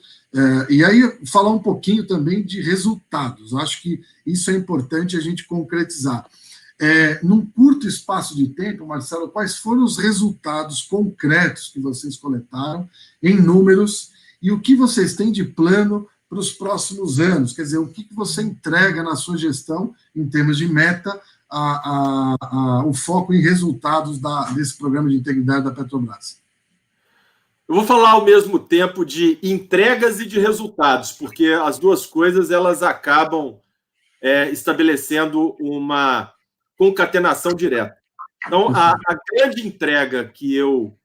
Speaker 2: e aí falar um pouquinho também de resultados. Acho que isso é importante a gente concretizar. Num curto espaço de tempo, Marcelo, quais foram os resultados concretos que vocês coletaram em números e o que vocês têm de plano para os próximos anos? Quer dizer, o que você entrega na sua gestão em termos de meta, o foco em resultados desse programa de integridade da Petrobras?
Speaker 3: Eu vou falar ao mesmo tempo de entregas e de resultados, porque as duas coisas elas acabam estabelecendo uma concatenação direta. Então, a grande entrega que eu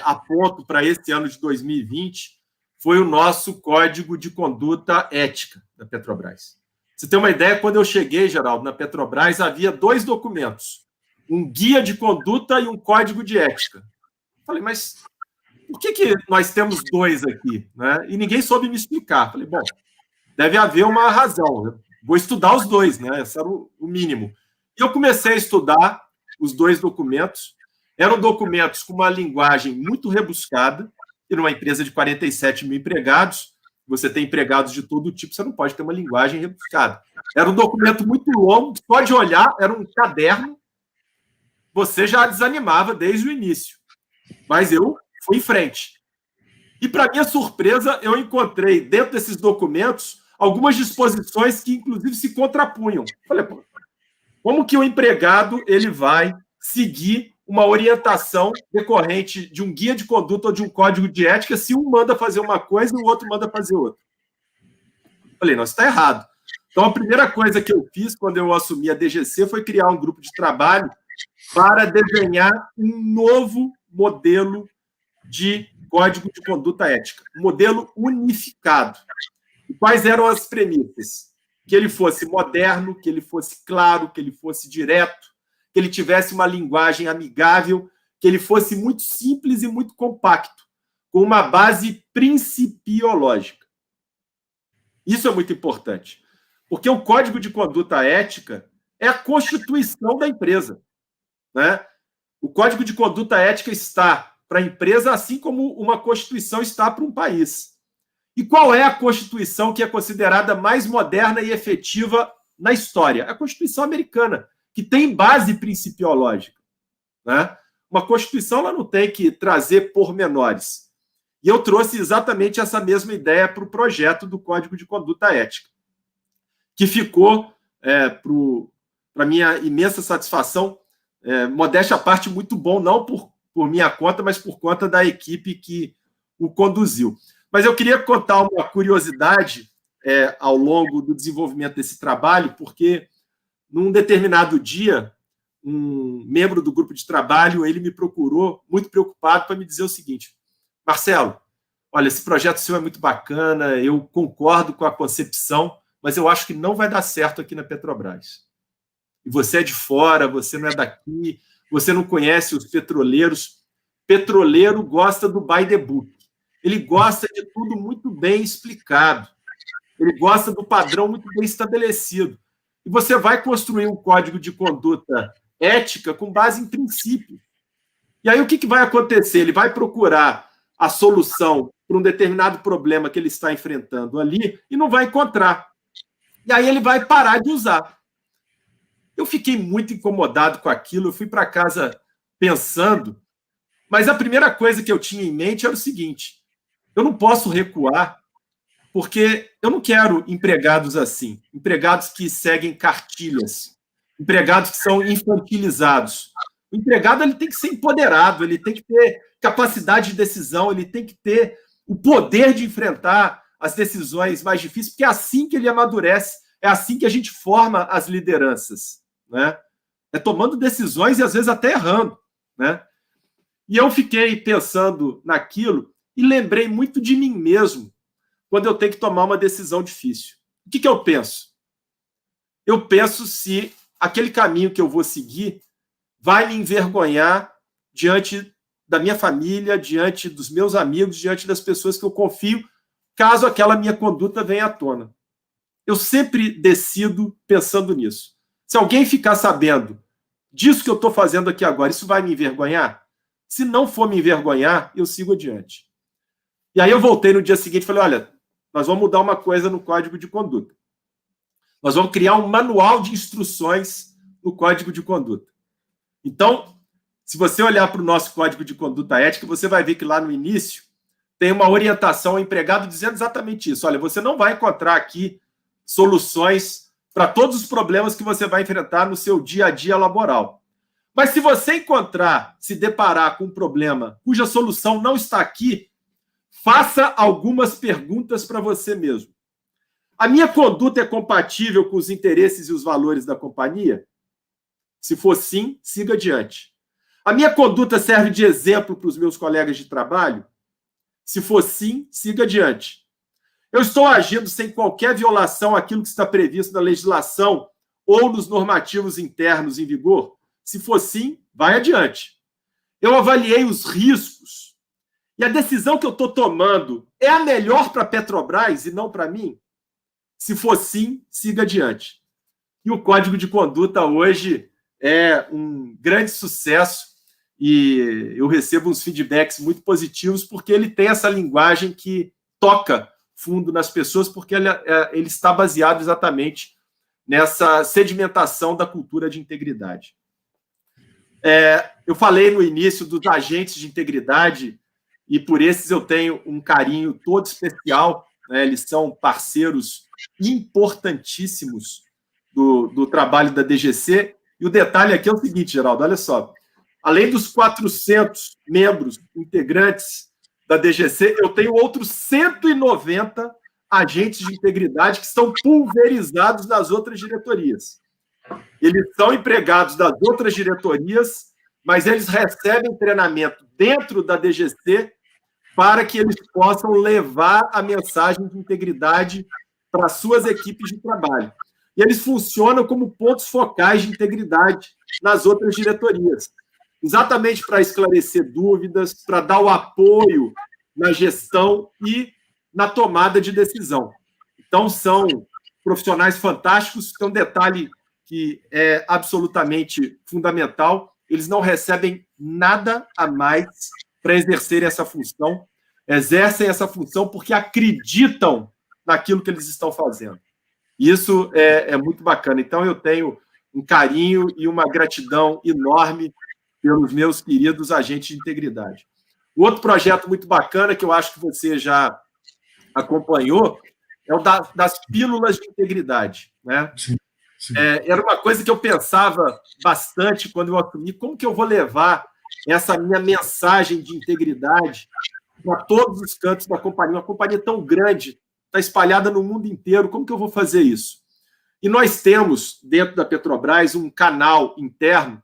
Speaker 3: aponto para esse ano de 2020 foi o nosso Código de Conduta Ética da Petrobras. Você tem uma ideia, quando eu cheguei, Geraldo, na Petrobras, havia 2 documentos, um guia de conduta e um código de ética. Falei, mas por que nós temos 2 aqui? Né? E ninguém soube me explicar. Falei, bom, deve haver uma razão. Eu vou estudar os 2, né? Esse era o mínimo. E eu comecei a estudar os 2 documentos. Eram documentos com uma linguagem muito rebuscada, e numa empresa de 47 mil empregados, você tem empregados de todo tipo, você não pode ter uma linguagem rebuscada. Era um documento muito longo, só de olhar, era um caderno, você já desanimava desde o início. Mas eu fui em frente. E, para minha surpresa, eu encontrei, dentro desses documentos, algumas disposições que, inclusive, se contrapunham. Falei, pô, como que o empregado ele vai seguir uma orientação decorrente de um guia de conduta ou de um código de ética se um manda fazer uma coisa e o outro manda fazer outra? Falei, não, isso está errado. Então, a primeira coisa que eu fiz quando eu assumi a DGC foi criar um grupo de trabalho para desenhar um novo modelo de código de conduta ética, um modelo unificado. E quais eram as premissas? Que ele fosse moderno, que ele fosse claro, que ele fosse direto, que ele tivesse uma linguagem amigável, que ele fosse muito simples e muito compacto, com uma base principiológica. Isso é muito importante, porque o Código de Conduta Ética é a constituição da empresa, né? O Código de Conduta Ética está para a empresa, assim como uma Constituição está para um país. E qual é a Constituição que é considerada mais moderna e efetiva na história? A Constituição americana, que tem base principiológica, né? Uma Constituição ela não tem que trazer pormenores. E eu trouxe exatamente essa mesma ideia para o projeto do Código de Conduta Ética, que ficou, para minha imensa satisfação, modéstia à parte, muito bom, não por minha conta, mas por conta da equipe que o conduziu. Mas eu queria contar uma curiosidade ao longo do desenvolvimento desse trabalho, porque num determinado dia, um membro do grupo de trabalho, ele me procurou, muito preocupado, para me dizer o seguinte: Marcelo, olha, esse projeto seu é muito bacana, eu concordo com a concepção, mas eu acho que não vai dar certo aqui na Petrobras. E você é de fora, você não é daqui, você não conhece os petroleiros. Petroleiro gosta do by the book. Ele gosta de tudo muito bem explicado. Ele gosta do padrão muito bem estabelecido. E você vai construir um código de conduta ética com base em princípios. E aí o que vai acontecer? Ele vai procurar a solução para um determinado problema que ele está enfrentando ali e não vai encontrar. E aí ele vai parar de usar. Eu fiquei muito incomodado com aquilo, eu fui para casa pensando, mas a primeira coisa que eu tinha em mente era o seguinte: eu não posso recuar, porque eu não quero empregados assim, empregados que seguem cartilhas, empregados que são infantilizados. O empregado ele tem que ser empoderado, ele tem que ter capacidade de decisão, ele tem que ter o poder de enfrentar as decisões mais difíceis, porque é assim que ele amadurece, é assim que a gente forma as lideranças, né? É tomando decisões e às vezes até errando, né? E eu fiquei pensando naquilo e lembrei muito de mim mesmo quando eu tenho que tomar uma decisão difícil. O que eu penso? Eu penso se aquele caminho que eu vou seguir vai me envergonhar diante da minha família, diante dos meus amigos, diante das pessoas que eu confio, caso aquela minha conduta venha à tona. Eu sempre decido pensando nisso. Se alguém ficar sabendo disso que eu estou fazendo aqui agora, isso vai me envergonhar? Se não for me envergonhar, eu sigo adiante. E aí eu voltei no dia seguinte e falei, olha, nós vamos mudar uma coisa no Código de Conduta. Nós vamos criar um manual de instruções no Código de Conduta. Então, se você olhar para o nosso Código de Conduta Ética, você vai ver que lá no início tem uma orientação ao empregado dizendo exatamente isso. Olha, você não vai encontrar aqui soluções para todos os problemas que você vai enfrentar no seu dia a dia laboral. Mas se você encontrar, se deparar com um problema cuja solução não está aqui, faça algumas perguntas para você mesmo. A minha conduta é compatível com os interesses e os valores da companhia? Se for sim, siga adiante. A minha conduta serve de exemplo para os meus colegas de trabalho? Se for sim, siga adiante. Eu estou agindo sem qualquer violação àquilo que está previsto na legislação ou nos normativos internos em vigor? Se for sim, vai adiante. Eu avaliei os riscos e a decisão que eu estou tomando é a melhor para a Petrobras e não para mim? Se for sim, siga adiante. E o Código de Conduta hoje é um grande sucesso e eu recebo uns feedbacks muito positivos porque ele tem essa linguagem que toca fundo nas pessoas, porque ele está baseado exatamente nessa sedimentação da cultura de integridade. Eu falei no início dos agentes de integridade e por esses eu tenho um carinho todo especial, né? Eles são parceiros importantíssimos do trabalho da DGC. E o detalhe aqui é o seguinte, Geraldo, olha só. Além dos 400 membros integrantes da DGC, eu tenho outros 190 agentes de integridade que estão pulverizados nas outras diretorias. Eles são empregados das outras diretorias, mas eles recebem treinamento dentro da DGC para que eles possam levar a mensagem de integridade para suas equipes de trabalho. E eles funcionam como pontos focais de integridade nas outras diretorias, exatamente para esclarecer dúvidas, para dar o apoio na gestão e na tomada de decisão. Então, são profissionais fantásticos. Tem um detalhe que é absolutamente fundamental: eles não recebem nada a mais para exercer essa função, exercem essa função porque acreditam naquilo que eles estão fazendo. Isso é muito bacana. Então, eu tenho um carinho e uma gratidão enorme pelos meus queridos agentes de integridade. Outro projeto muito bacana, que eu acho que você já acompanhou, é o das pílulas de integridade, né?
Speaker 2: Sim, sim.
Speaker 3: Era uma coisa que eu pensava bastante quando eu assumi: como que eu vou levar essa minha mensagem de integridade para todos os cantos da companhia? Uma companhia tão grande, está espalhada no mundo inteiro, como que eu vou fazer isso? E nós temos, dentro da Petrobras, um canal interno,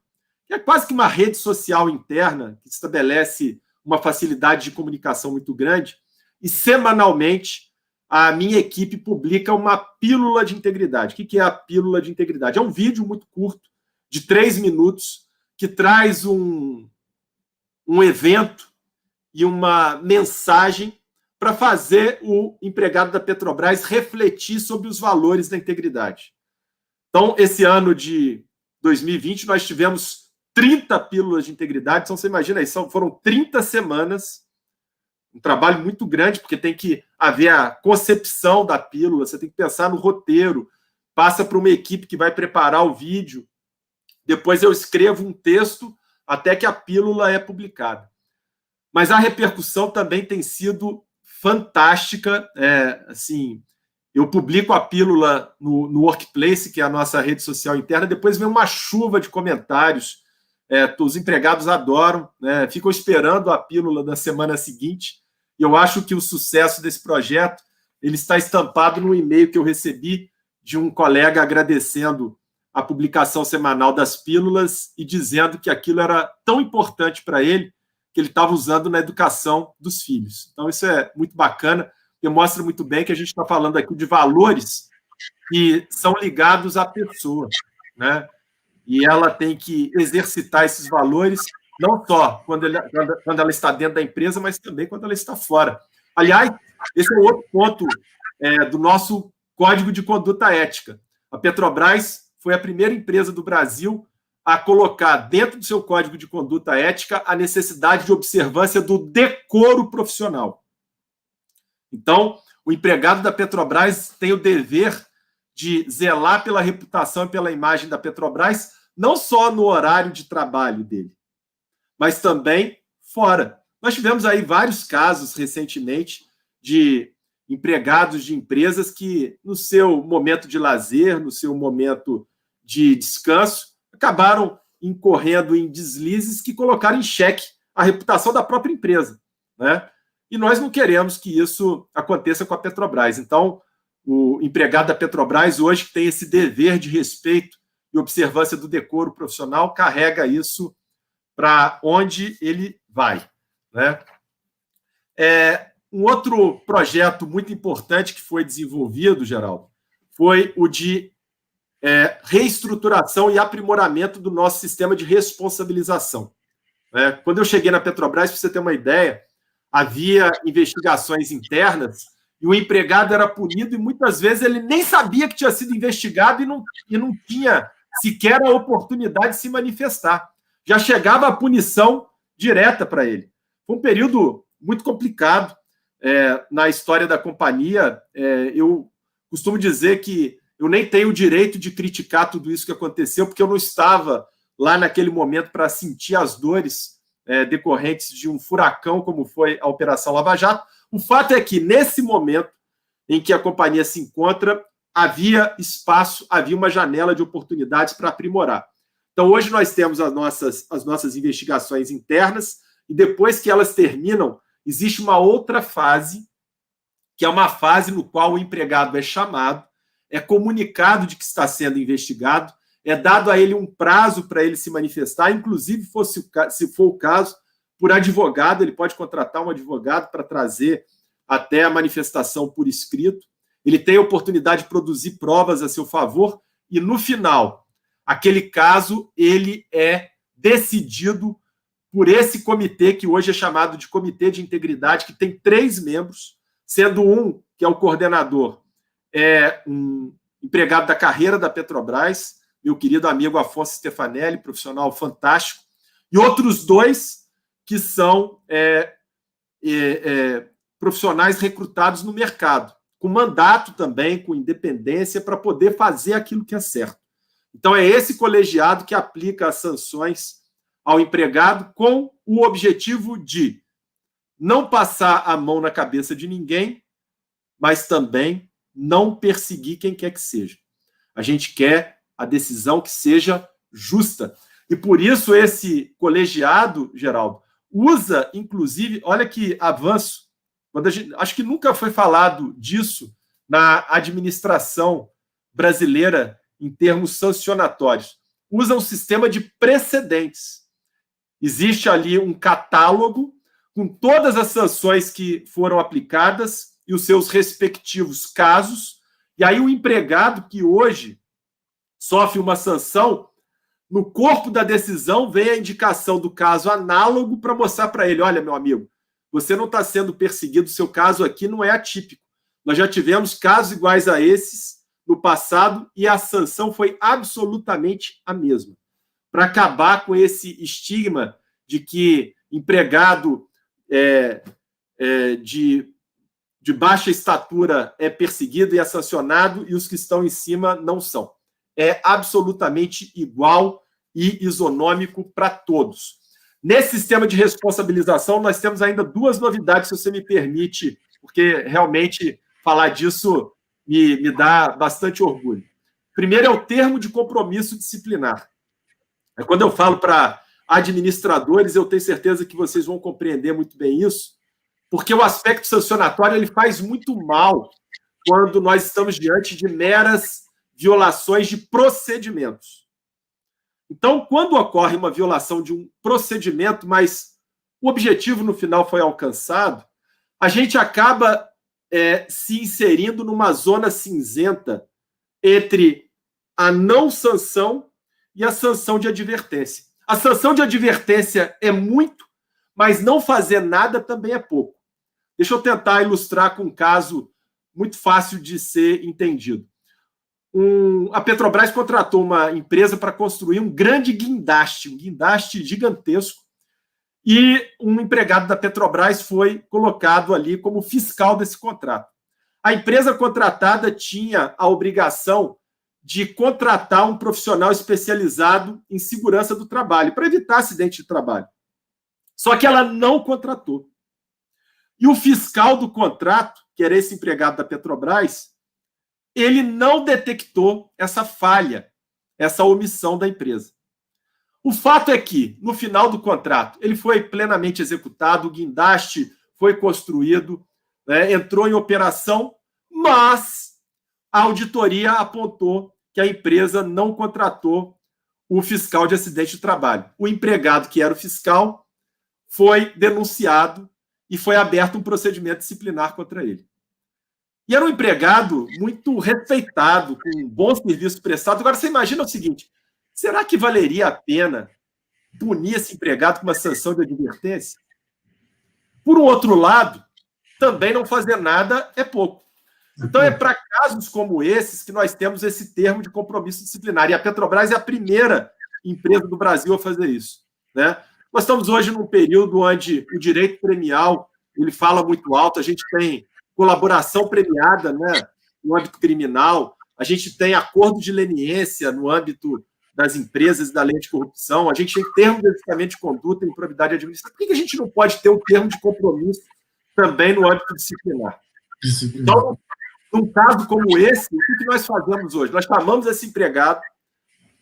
Speaker 3: que é quase que uma rede social interna, que estabelece uma facilidade de comunicação muito grande, e semanalmente a minha equipe publica uma pílula de integridade. O que é a pílula de integridade? É um vídeo muito curto, de 3 minutos, que traz um evento e uma mensagem para fazer o empregado da Petrobras refletir sobre os valores da integridade. Então, esse ano de 2020, nós tivemos 30 pílulas de integridade. Então, você imagina aí, foram 30 semanas, um trabalho muito grande, porque tem que haver a concepção da pílula, você tem que pensar no roteiro, passa para uma equipe que vai preparar o vídeo, depois eu escrevo um texto até que a pílula é publicada. Mas a repercussão também tem sido fantástica. Assim, eu publico a pílula no Workplace, que é a nossa rede social interna, depois vem uma chuva de comentários. Os empregados adoram, né? Ficam esperando a pílula da semana seguinte. E eu acho que o sucesso desse projeto ele está estampado no e-mail que eu recebi de um colega agradecendo a publicação semanal das pílulas e dizendo que aquilo era tão importante para ele que ele estava usando na educação dos filhos. Então, isso é muito bacana, e mostra muito bem que a gente está falando aqui de valores que são ligados à pessoa, né? E ela tem que exercitar esses valores, não só quando ela está dentro da empresa, mas também quando ela está fora. Aliás, esse é outro ponto do nosso Código de Conduta Ética. A Petrobras foi a primeira empresa do Brasil a colocar dentro do seu Código de Conduta Ética a necessidade de observância do decoro profissional. Então, o empregado da Petrobras tem o dever de zelar pela reputação e pela imagem da Petrobras, não só no horário de trabalho dele, mas também fora. Nós tivemos aí vários casos recentemente de empregados de empresas que, no seu momento de lazer, no seu momento de descanso, acabaram incorrendo em deslizes que colocaram em xeque a reputação da própria empresa, né? E nós não queremos que isso aconteça com a Petrobras. Então, o empregado da Petrobras, hoje, que tem esse dever de respeito e observância do decoro profissional, carrega isso para onde ele vai, né? Um outro projeto muito importante que foi desenvolvido, Geraldo, foi o de reestruturação e aprimoramento do nosso sistema de responsabilização. Quando eu cheguei na Petrobras, para você ter uma ideia, havia investigações internas e o empregado era punido e muitas vezes ele nem sabia que tinha sido investigado e não tinha sequer a oportunidade de se manifestar. Já chegava a punição direta para ele. Foi um período muito complicado na história da companhia. Eu costumo dizer que eu nem tenho o direito de criticar tudo isso que aconteceu, porque eu não estava lá naquele momento para sentir as dores decorrentes de um furacão como foi a Operação Lava Jato. O fato é que, nesse momento em que a companhia se encontra, havia espaço, havia uma janela de oportunidades para aprimorar. Então, hoje nós temos as nossas investigações internas e depois que elas terminam, existe uma outra fase, que é uma fase no qual o empregado é chamado, é comunicado de que está sendo investigado, é dado a ele um prazo para ele se manifestar, inclusive, se for o caso, por advogado, ele pode contratar um advogado para trazer até a manifestação por escrito, ele tem a oportunidade de produzir provas a seu favor, e no final, aquele caso, ele é decidido por esse comitê, que hoje é chamado de Comitê de Integridade, que tem 3 membros, sendo um, que é o coordenador, é um empregado da carreira da Petrobras, meu querido amigo Afonso Stefanelli, profissional fantástico, e outros 2 que são profissionais recrutados no mercado, com mandato também, com independência, para poder fazer aquilo que é certo. Então, é esse colegiado que aplica as sanções ao empregado com o objetivo de não passar a mão na cabeça de ninguém, mas também não perseguir quem quer que seja. A gente quer a decisão que seja justa. E por isso esse colegiado, Geraldo, usa, inclusive, olha que avanço, acho que nunca foi falado disso na administração brasileira em termos sancionatórios. Usa um sistema de precedentes. Existe ali um catálogo com todas as sanções que foram aplicadas e os seus respectivos casos, e aí o empregado que hoje sofre uma sanção, no corpo da decisão vem a indicação do caso análogo para mostrar para ele, olha, meu amigo, você não está sendo perseguido, seu caso aqui não é atípico. Nós já tivemos casos iguais a esses no passado e a sanção foi absolutamente a mesma. Para acabar com esse estigma de que empregado de baixa estatura é perseguido e é sancionado e os que estão em cima não são. É absolutamente igual e isonômico para todos. Nesse sistema de responsabilização, nós temos ainda 2 novidades, se você me permite, porque realmente falar disso me dá bastante orgulho. Primeiro é o termo de compromisso disciplinar. Quando eu falo para administradores, eu tenho certeza que vocês vão compreender muito bem isso, porque o aspecto sancionatório ele faz muito mal quando nós estamos diante de meras violações de procedimentos. Então, quando ocorre uma violação de um procedimento, mas o objetivo no final foi alcançado, a gente acaba se inserindo numa zona cinzenta entre a não sanção e a sanção de advertência. A sanção de advertência é muito, mas não fazer nada também é pouco. Deixa eu tentar ilustrar com um caso muito fácil de ser entendido. A Petrobras contratou uma empresa para construir um grande guindaste gigantesco, e um empregado da Petrobras foi colocado ali como fiscal desse contrato. A empresa contratada tinha a obrigação de contratar um profissional especializado em segurança do trabalho, para evitar acidente de trabalho. Só que ela não contratou. E o fiscal do contrato, que era esse empregado da Petrobras, ele não detectou essa falha, essa omissão da empresa. O fato é que, no final do contrato, ele foi plenamente executado, o guindaste foi construído, entrou em operação, mas a auditoria apontou que a empresa não contratou o fiscal de acidente de trabalho. O empregado, que era o fiscal, foi denunciado e foi aberto um procedimento disciplinar contra ele. E era um empregado muito respeitado, com um bom serviço prestado. Agora, você imagina o seguinte, será que valeria a pena punir esse empregado com uma sanção de advertência? Por um outro lado, também não fazer nada é pouco. Então, é para casos como esses que nós temos esse termo de compromisso disciplinar. E a Petrobras é a primeira empresa do Brasil a fazer isso, né? Nós estamos hoje num período onde o direito premial ele fala muito alto, a gente tem colaboração premiada, né, no âmbito criminal, a gente tem acordo de leniência no âmbito das empresas e da lei de corrupção, a gente tem termo de verificamento de conduta e improbidade administrativa. Por que a gente não pode ter um termo de compromisso também no âmbito disciplinar? Então, num caso como esse, o que nós fazemos hoje? Nós chamamos esse empregado,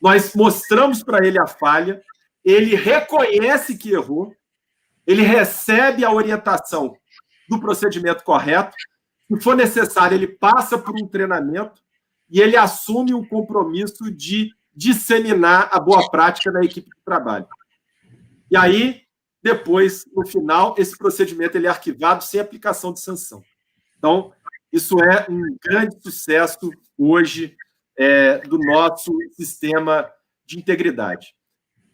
Speaker 3: nós mostramos para ele a falha, ele reconhece que errou, ele recebe a orientação do procedimento correto, se for necessário, ele passa por um treinamento e ele assume um compromisso de disseminar a boa prática da equipe de trabalho. E aí, depois, no final, esse procedimento ele é arquivado sem aplicação de sanção. Então, isso é um grande sucesso hoje do nosso sistema de integridade.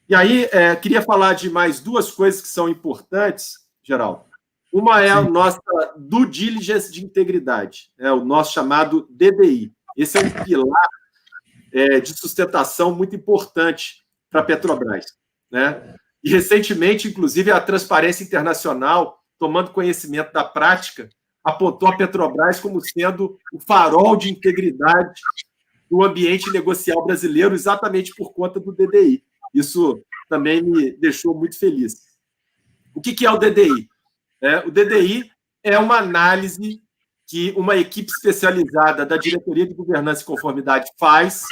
Speaker 3: E aí, queria falar de mais duas coisas que são importantes, Geraldo. Uma é a nossa due diligence de integridade, o nosso chamado DDI. Esse é um pilar de sustentação muito importante para a Petrobras, né? E, recentemente, inclusive, a Transparência Internacional, tomando conhecimento da prática, apontou a Petrobras como sendo o farol de integridade do ambiente negocial brasileiro, exatamente por conta do DDI. Isso também me deixou muito feliz. O que é o DDI? O DDI é uma análise que uma equipe especializada da Diretoria de Governança e Conformidade faz,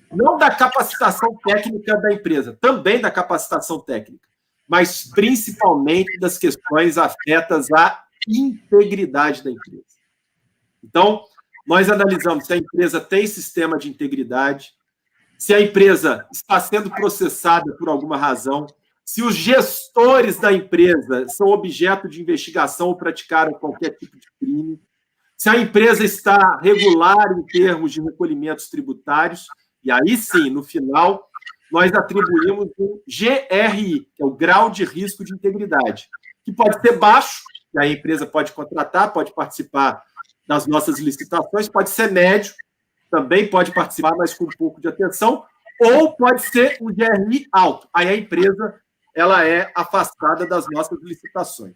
Speaker 3: não da capacitação técnica da empresa, também da capacitação técnica, mas principalmente das questões afetas à integridade da empresa. Então, nós analisamos se a empresa tem sistema de integridade, se a empresa está sendo processada por alguma razão, se os gestores da empresa são objeto de investigação ou praticaram qualquer tipo de crime, se a empresa está regular em termos de recolhimentos tributários, e aí sim, no final, nós atribuímos o GRI, que é o grau de risco de integridade, que pode ser baixo, que a empresa pode contratar, pode participar das nossas licitações, pode ser médio, também pode participar, mas com um pouco de atenção, ou pode ser um GRI alto. Aí a empresa ela é afastada das nossas licitações.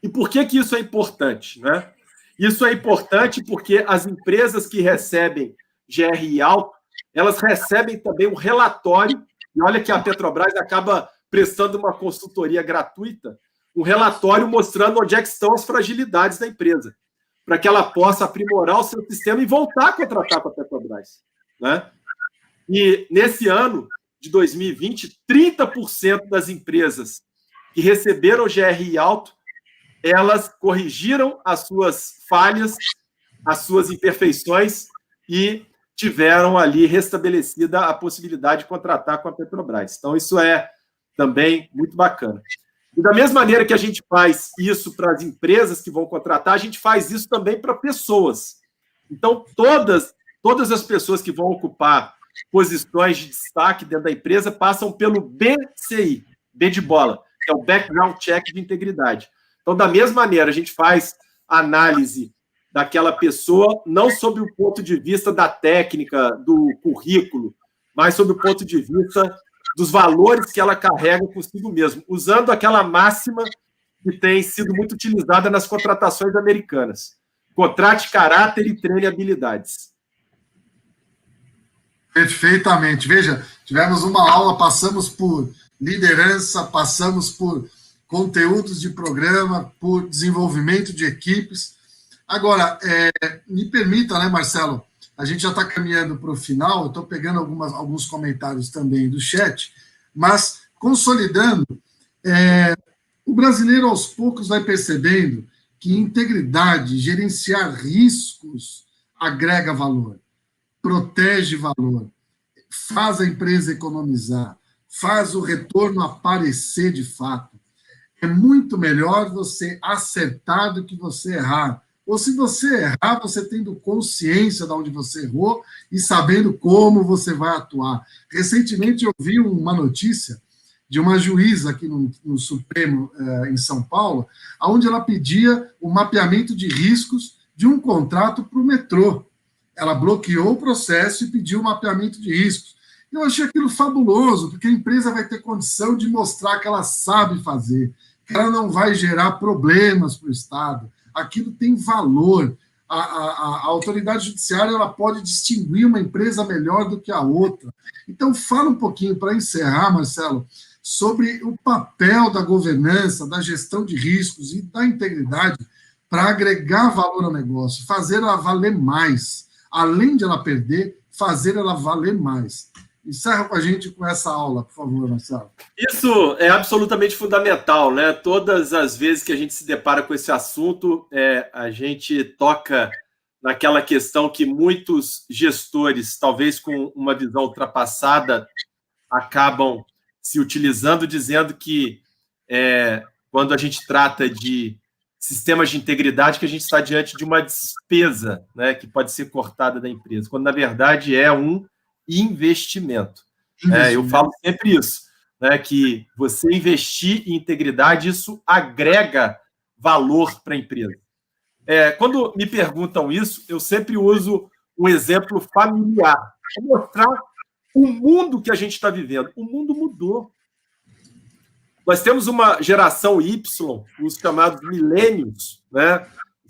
Speaker 3: E por que isso é importante, né? Isso é importante porque as empresas que recebem GRI alto, elas recebem também um relatório, e olha que a Petrobras acaba prestando uma consultoria gratuita, um relatório mostrando onde é que estão as fragilidades da empresa, para que ela possa aprimorar o seu sistema e voltar a contratar com a Petrobras, né? E nesse ano de 2020, 30% das empresas que receberam GRI alto, elas corrigiram as suas falhas, as suas imperfeições e tiveram ali restabelecida a possibilidade de contratar com a Petrobras. Então, isso é também muito bacana. E da mesma maneira que a gente faz isso para as empresas que vão contratar, a gente faz isso também para pessoas. Então, todas as pessoas que vão ocupar posições de destaque dentro da empresa passam pelo BCI, B de bola, que é o Background Check de Integridade. Então, da mesma maneira, a gente faz análise daquela pessoa, não sob o ponto de vista da técnica, do currículo, mas sob o ponto de vista dos valores que ela carrega consigo mesmo, usando aquela máxima que tem sido muito utilizada nas contratações americanas. Contrate caráter e treine habilidades.
Speaker 2: Perfeitamente. Veja, tivemos uma aula, passamos por liderança, passamos por conteúdos de programa, por desenvolvimento de equipes. Agora, me permita, né, Marcelo, a gente já está caminhando para o final, eu estou pegando alguns comentários também do chat, mas, consolidando, o brasileiro, aos poucos, vai percebendo que integridade, gerenciar riscos, agrega valor, protege valor, faz a empresa economizar, faz o retorno aparecer de fato. É muito melhor você acertar do que você errar. Ou se você errar, você tendo consciência de onde você errou e sabendo como você vai atuar. Recentemente eu vi uma notícia de uma juíza aqui no Supremo, em São Paulo, onde ela pedia o mapeamento de riscos de um contrato para o metrô. Ela bloqueou o processo e pediu o mapeamento de riscos. Eu achei aquilo fabuloso, porque a empresa vai ter condição de mostrar que ela sabe fazer, que ela não vai gerar problemas para o Estado. Aquilo tem valor. A autoridade judiciária ela pode distinguir uma empresa melhor do que a outra. Então, fala um pouquinho, para encerrar, Marcelo, sobre o papel da governança, da gestão de riscos e da integridade para agregar valor ao negócio, fazer ela valer mais. Além de ela perder, fazer ela valer mais. Encerra com a gente com essa aula, por favor, Marcelo.
Speaker 3: Isso é absolutamente fundamental, né? Todas as vezes que a gente se depara com esse assunto, a gente toca naquela questão que muitos gestores, talvez com uma visão ultrapassada, acabam se utilizando, dizendo que quando a gente trata de sistemas de integridade, que a gente está diante de uma despesa, né, que pode ser cortada da empresa, quando, na verdade, é um investimento. Eu falo sempre isso, né, que você investir em integridade, isso agrega valor para a empresa. Quando me perguntam isso, eu sempre uso um exemplo familiar, para mostrar o mundo que a gente está vivendo. O mundo mudou. Nós temos uma geração Y, os chamados milênios, né,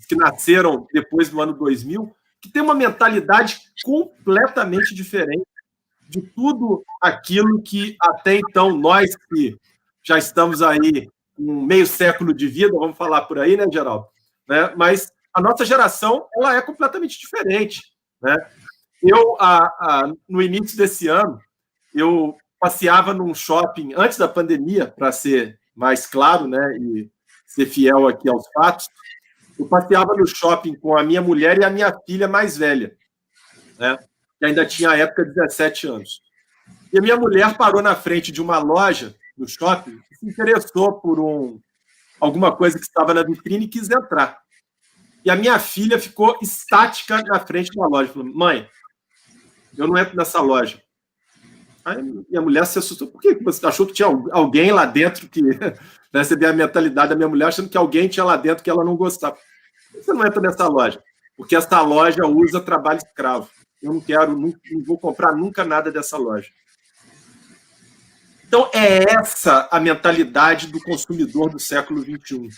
Speaker 3: que nasceram depois do ano 2000, que tem uma mentalidade completamente diferente de tudo aquilo que até então nós que já estamos aí com meio século de vida, vamos falar por aí, né, Geraldo? Né? Mas a nossa geração ela é completamente diferente. Né? Eu, no início desse ano, eu passeava num shopping, antes da pandemia, para ser mais claro, né, e ser fiel aqui aos fatos, eu passeava no shopping com a minha mulher e a minha filha mais velha, né, que ainda tinha, à época, 17 anos. E a minha mulher parou na frente de uma loja no shopping e se interessou por alguma coisa que estava na vitrine e quis entrar. E a minha filha ficou estática na frente da loja. Falou, mãe, eu não entro nessa loja. Aí minha mulher se assustou. Por que você achou que tinha alguém lá dentro que... Você vê a mentalidade da minha mulher achando que alguém tinha lá dentro que ela não gostava. Por que você não entra nessa loja? Porque essa loja usa trabalho escravo. Eu não quero, não vou comprar nunca nada dessa loja. Então, é essa a mentalidade do consumidor do século XXI.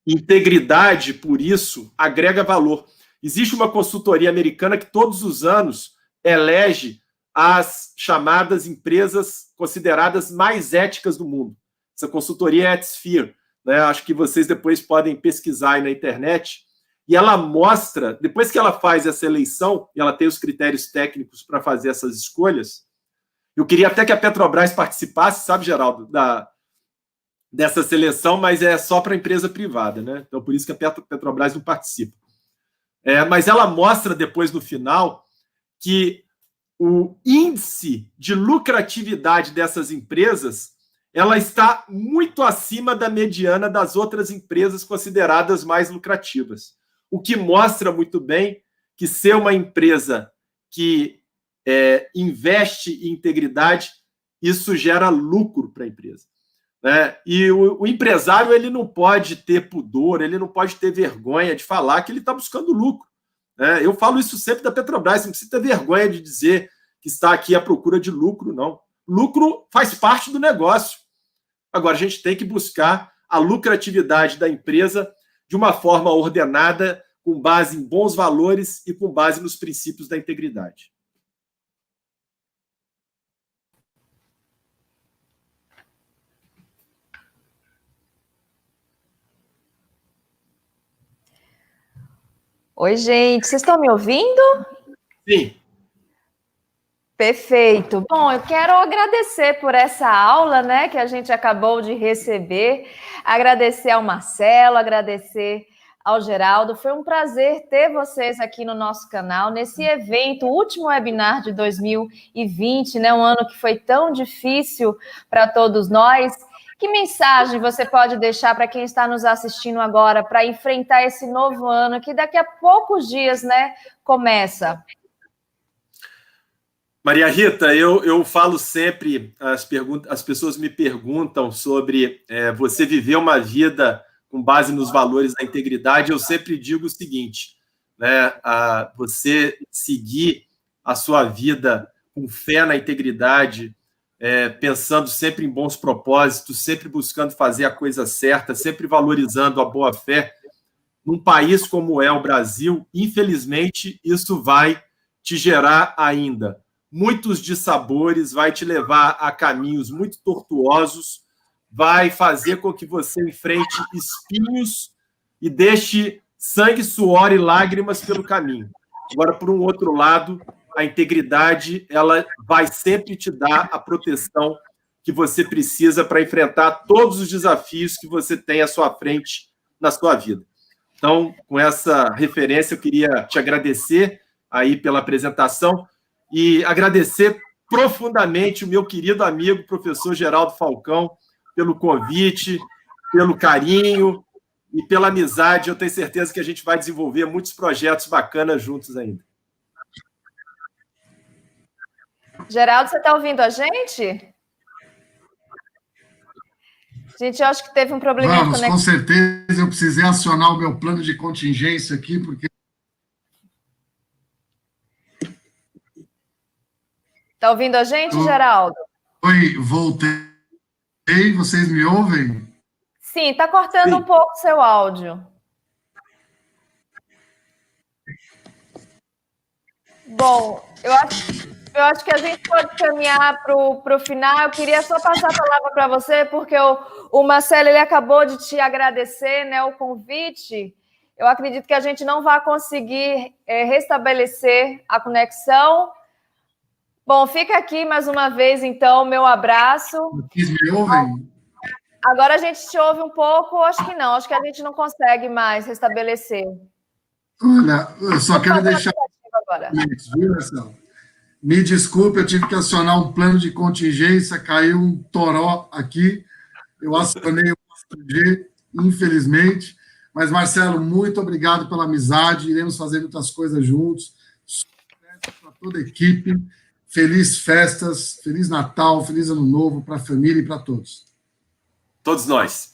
Speaker 3: Integridade, por isso, agrega valor. Existe uma consultoria americana que todos os anos elege as chamadas empresas consideradas mais éticas do mundo. Essa consultoria é Ethisphere, né? Acho que vocês depois podem pesquisar aí na internet. E ela mostra, depois que ela faz essa eleição, e ela tem os critérios técnicos para fazer essas escolhas, eu queria até que a Petrobras participasse, sabe, Geraldo, dessa seleção, mas é só para empresa privada, né? Então, por isso que a Petrobras não participa. Mas ela mostra depois, no final, que o índice de lucratividade dessas empresas ela está muito acima da mediana das outras empresas consideradas mais lucrativas. O que mostra muito bem que ser uma empresa que investe em integridade, isso gera lucro para a empresa. Né? E o empresário ele não pode ter pudor, ele não pode ter vergonha de falar que ele está buscando lucro. Né? Eu falo isso sempre da Petrobras, você não precisa ter vergonha de dizer que está aqui à procura de lucro, não. Lucro faz parte do negócio. Agora, a gente tem que buscar a lucratividade da empresa de uma forma ordenada, com base em bons valores e com base nos princípios da integridade.
Speaker 1: Oi, gente, vocês estão me ouvindo?
Speaker 3: Sim.
Speaker 1: Perfeito. Bom, eu quero agradecer por essa aula, né, que a gente acabou de receber, agradecer ao Marcelo, agradecer ao Geraldo. Foi um prazer ter vocês aqui no nosso canal, nesse evento, o último webinar de 2020, né, um ano que foi tão difícil para todos nós. Que mensagem você pode deixar para quem está nos assistindo agora para enfrentar esse novo ano que daqui a poucos dias, né, começa?
Speaker 3: Maria Rita, eu falo sempre, as pessoas me perguntam sobre você viver uma vida com base nos valores da integridade, eu sempre digo o seguinte, né, você seguir a sua vida com fé na integridade, pensando sempre em bons propósitos, sempre buscando fazer a coisa certa, sempre valorizando a boa-fé, num país como é o Brasil, infelizmente, isso vai te gerar ainda muitos dissabores, vai te levar a caminhos muito tortuosos, vai fazer com que você enfrente espinhos e deixe sangue, suor e lágrimas pelo caminho. Agora, por um outro lado, a integridade ela vai sempre te dar a proteção que você precisa para enfrentar todos os desafios que você tem à sua frente na sua vida. Então, com essa referência, eu queria te agradecer aí pela apresentação e agradecer profundamente o meu querido amigo, professor Geraldo Falcão, pelo convite, pelo carinho e pela amizade. Eu tenho certeza que a gente vai desenvolver muitos projetos bacanas juntos ainda.
Speaker 1: Geraldo, você está ouvindo a gente? Gente, eu acho que teve um problema.
Speaker 2: Vamos, com certeza. Eu precisei acionar o meu plano de contingência aqui, porque...
Speaker 1: Está ouvindo a gente, Geraldo?
Speaker 2: Oi, voltei. Vocês me ouvem?
Speaker 1: Sim, está cortando um pouco o seu áudio. Bom, eu acho que a gente pode caminhar para o final. Eu queria só passar a palavra para você, porque o Marcelo ele acabou de te agradecer, né, o convite. Eu acredito que a gente não vai conseguir restabelecer a conexão. Bom, fica aqui mais uma vez, então, meu abraço.
Speaker 2: Vocês me ouvem?
Speaker 1: Agora a gente te ouve um pouco, acho que não. Acho que a gente não consegue mais restabelecer.
Speaker 2: Olha, eu só quero deixar...
Speaker 1: Agora.
Speaker 2: Viu, Marcelo? Me desculpe, eu tive que acionar um plano de contingência, caiu um toró aqui, eu acionei o 4G, infelizmente, mas, Marcelo, muito obrigado pela amizade, iremos fazer muitas coisas juntos, sucesso para toda a equipe, feliz festas, feliz Natal, feliz Ano Novo para a família e para todos.
Speaker 3: Todos nós.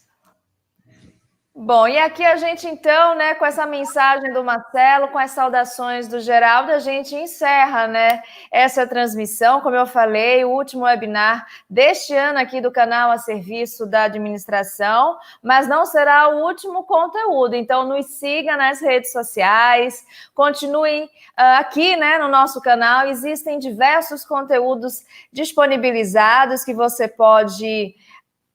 Speaker 1: Bom, e aqui a gente, então, né, com essa mensagem do Marcelo, com as saudações do Geraldo, a gente encerra, né, essa transmissão, como eu falei, o último webinar deste ano aqui do canal a serviço da administração, mas não será o último conteúdo, então nos siga nas redes sociais, continuem aqui, né, no nosso canal, existem diversos conteúdos disponibilizados que você pode...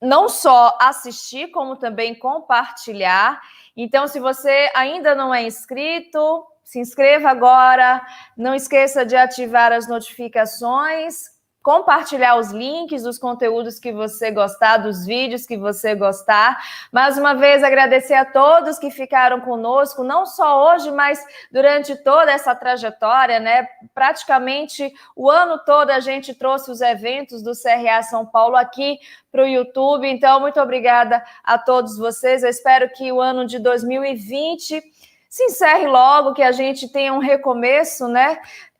Speaker 1: não só assistir, como também compartilhar. Então, se você ainda não é inscrito, se inscreva agora. Não esqueça de ativar as notificações, compartilhar os links dos conteúdos que você gostar, dos vídeos que você gostar. Mais uma vez, agradecer a todos que ficaram conosco, não só hoje, mas durante toda essa trajetória, né? Praticamente o ano todo a gente trouxe os eventos do CRA São Paulo aqui para o YouTube. Então, muito obrigada a todos vocês. Eu espero que o ano de 2020 se encerre logo, que a gente tenha um recomeço, né?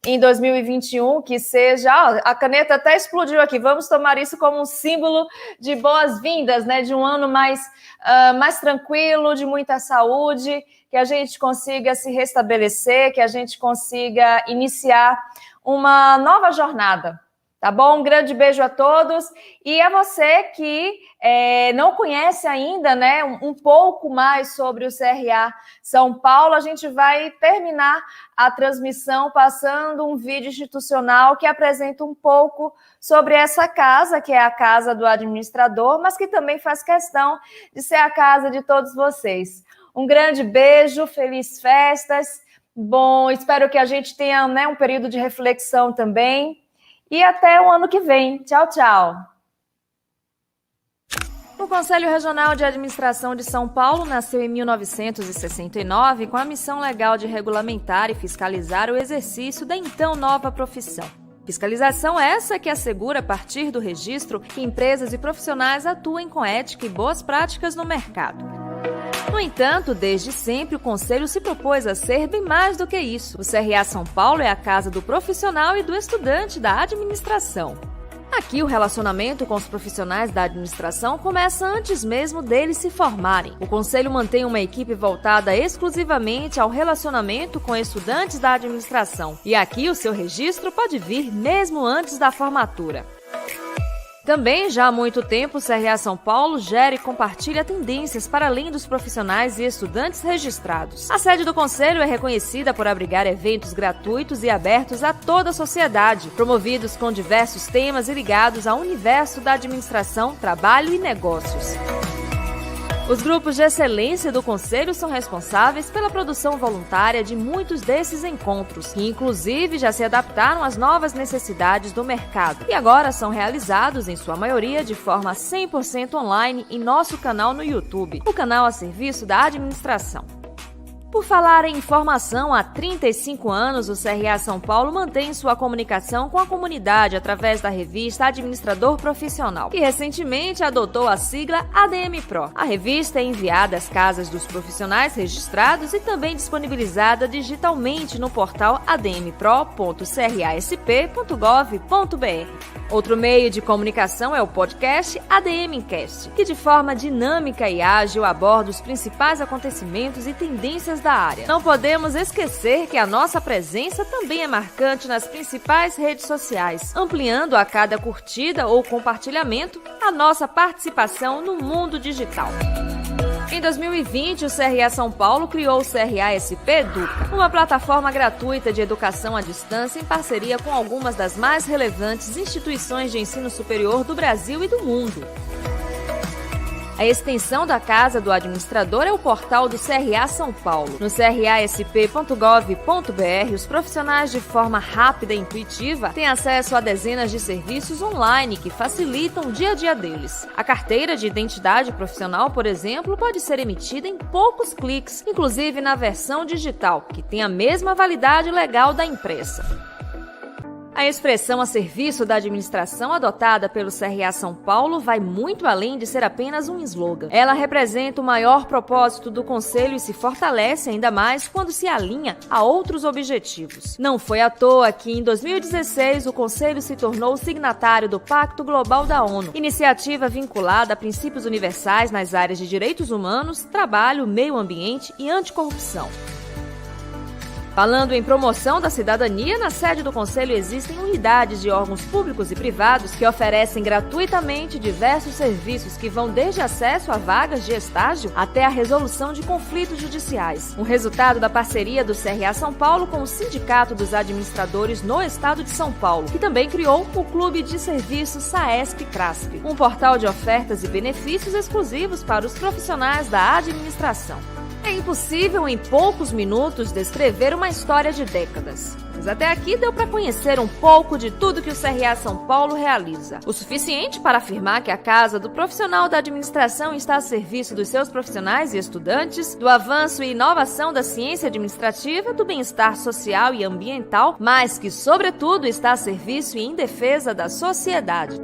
Speaker 1: Em 2021, que seja... a caneta até explodiu aqui. Vamos tomar isso como um símbolo de boas-vindas, né? De um ano mais tranquilo, de muita saúde, que a gente consiga se restabelecer, que a gente consiga iniciar uma nova jornada. Tá bom? Um grande beijo a todos. E a você que não conhece ainda, né, um pouco mais sobre o CRA São Paulo, a gente vai terminar a transmissão passando um vídeo institucional que apresenta um pouco sobre essa casa, que é a casa do administrador, mas que também faz questão de ser a casa de todos vocês. Um grande beijo, feliz festas. Bom, espero que a gente tenha, né, um período de reflexão também. E até o ano que vem. Tchau, tchau. O Conselho Regional de Administração de São Paulo nasceu em 1969 com a missão legal de regulamentar e fiscalizar o exercício da então nova profissão. Fiscalização essa que assegura, a partir do registro, que empresas e profissionais atuem com ética e boas práticas no mercado. No entanto, desde sempre o Conselho se propôs a ser bem mais do que isso. O CRA São Paulo é a casa do profissional e do estudante da administração. Aqui, o relacionamento com os profissionais da administração começa antes mesmo deles se formarem. O Conselho mantém uma equipe voltada exclusivamente ao relacionamento com estudantes da administração. E aqui, o seu registro pode vir mesmo antes da formatura. Também, já há muito tempo, o CRA São Paulo gera e compartilha tendências para além dos profissionais e estudantes registrados. A sede do Conselho é reconhecida por abrigar eventos gratuitos e abertos a toda a sociedade, promovidos com diversos temas e ligados ao universo da administração, trabalho e negócios. Os grupos de excelência do Conselho são responsáveis pela produção voluntária de muitos desses encontros, que inclusive já se adaptaram às novas necessidades do mercado e agora são realizados, em sua maioria, de forma 100% online em nosso canal no YouTube, o canal a serviço da administração. Por falar em informação, há 35 anos o CRA São Paulo mantém sua comunicação com a comunidade através da revista Administrador Profissional, que recentemente adotou a sigla ADM Pro. A revista é enviada às casas dos profissionais registrados e também disponibilizada digitalmente no portal admpro.crasp.gov.br. Outro meio de comunicação é o podcast ADM Cast, que de forma dinâmica e ágil aborda os principais acontecimentos e tendências da área. Não podemos esquecer que a nossa presença também é marcante nas principais redes sociais, ampliando a cada curtida ou compartilhamento a nossa participação no mundo digital. Em 2020, o CRA São Paulo criou o CRA-SP Educa, uma plataforma gratuita de educação à distância em parceria com algumas das mais relevantes instituições de ensino superior do Brasil e do mundo. A extensão da Casa do Administrador é o portal do CRA São Paulo. No crasp.gov.br, os profissionais, de forma rápida e intuitiva, têm acesso a dezenas de serviços online que facilitam o dia a dia deles. A carteira de identidade profissional, por exemplo, pode ser emitida em poucos cliques, inclusive na versão digital, que tem a mesma validade legal da impressa. A expressão a serviço da administração adotada pelo CRA São Paulo vai muito além de ser apenas um slogan. Ela representa o maior propósito do Conselho e se fortalece ainda mais quando se alinha a outros objetivos. Não foi à toa que, em 2016, o Conselho se tornou signatário do Pacto Global da ONU, iniciativa vinculada a princípios universais nas áreas de direitos humanos, trabalho, meio ambiente e anticorrupção. Falando em promoção da cidadania, na sede do Conselho existem unidades de órgãos públicos e privados que oferecem gratuitamente diversos serviços que vão desde acesso a vagas de estágio até a resolução de conflitos judiciais. Um resultado da parceria do CRA São Paulo com o Sindicato dos Administradores no Estado de São Paulo, que também criou o Clube de Serviços SAESP-CRASP, um portal de ofertas e benefícios exclusivos para os profissionais da administração. É impossível, em poucos minutos, descrever uma história de décadas. Mas até aqui deu para conhecer um pouco de tudo que o CRA São Paulo realiza. O suficiente para afirmar que a Casa do Profissional da Administração está a serviço dos seus profissionais e estudantes, do avanço e inovação da ciência administrativa, do bem-estar social e ambiental, mas que, sobretudo, está a serviço e em defesa da sociedade.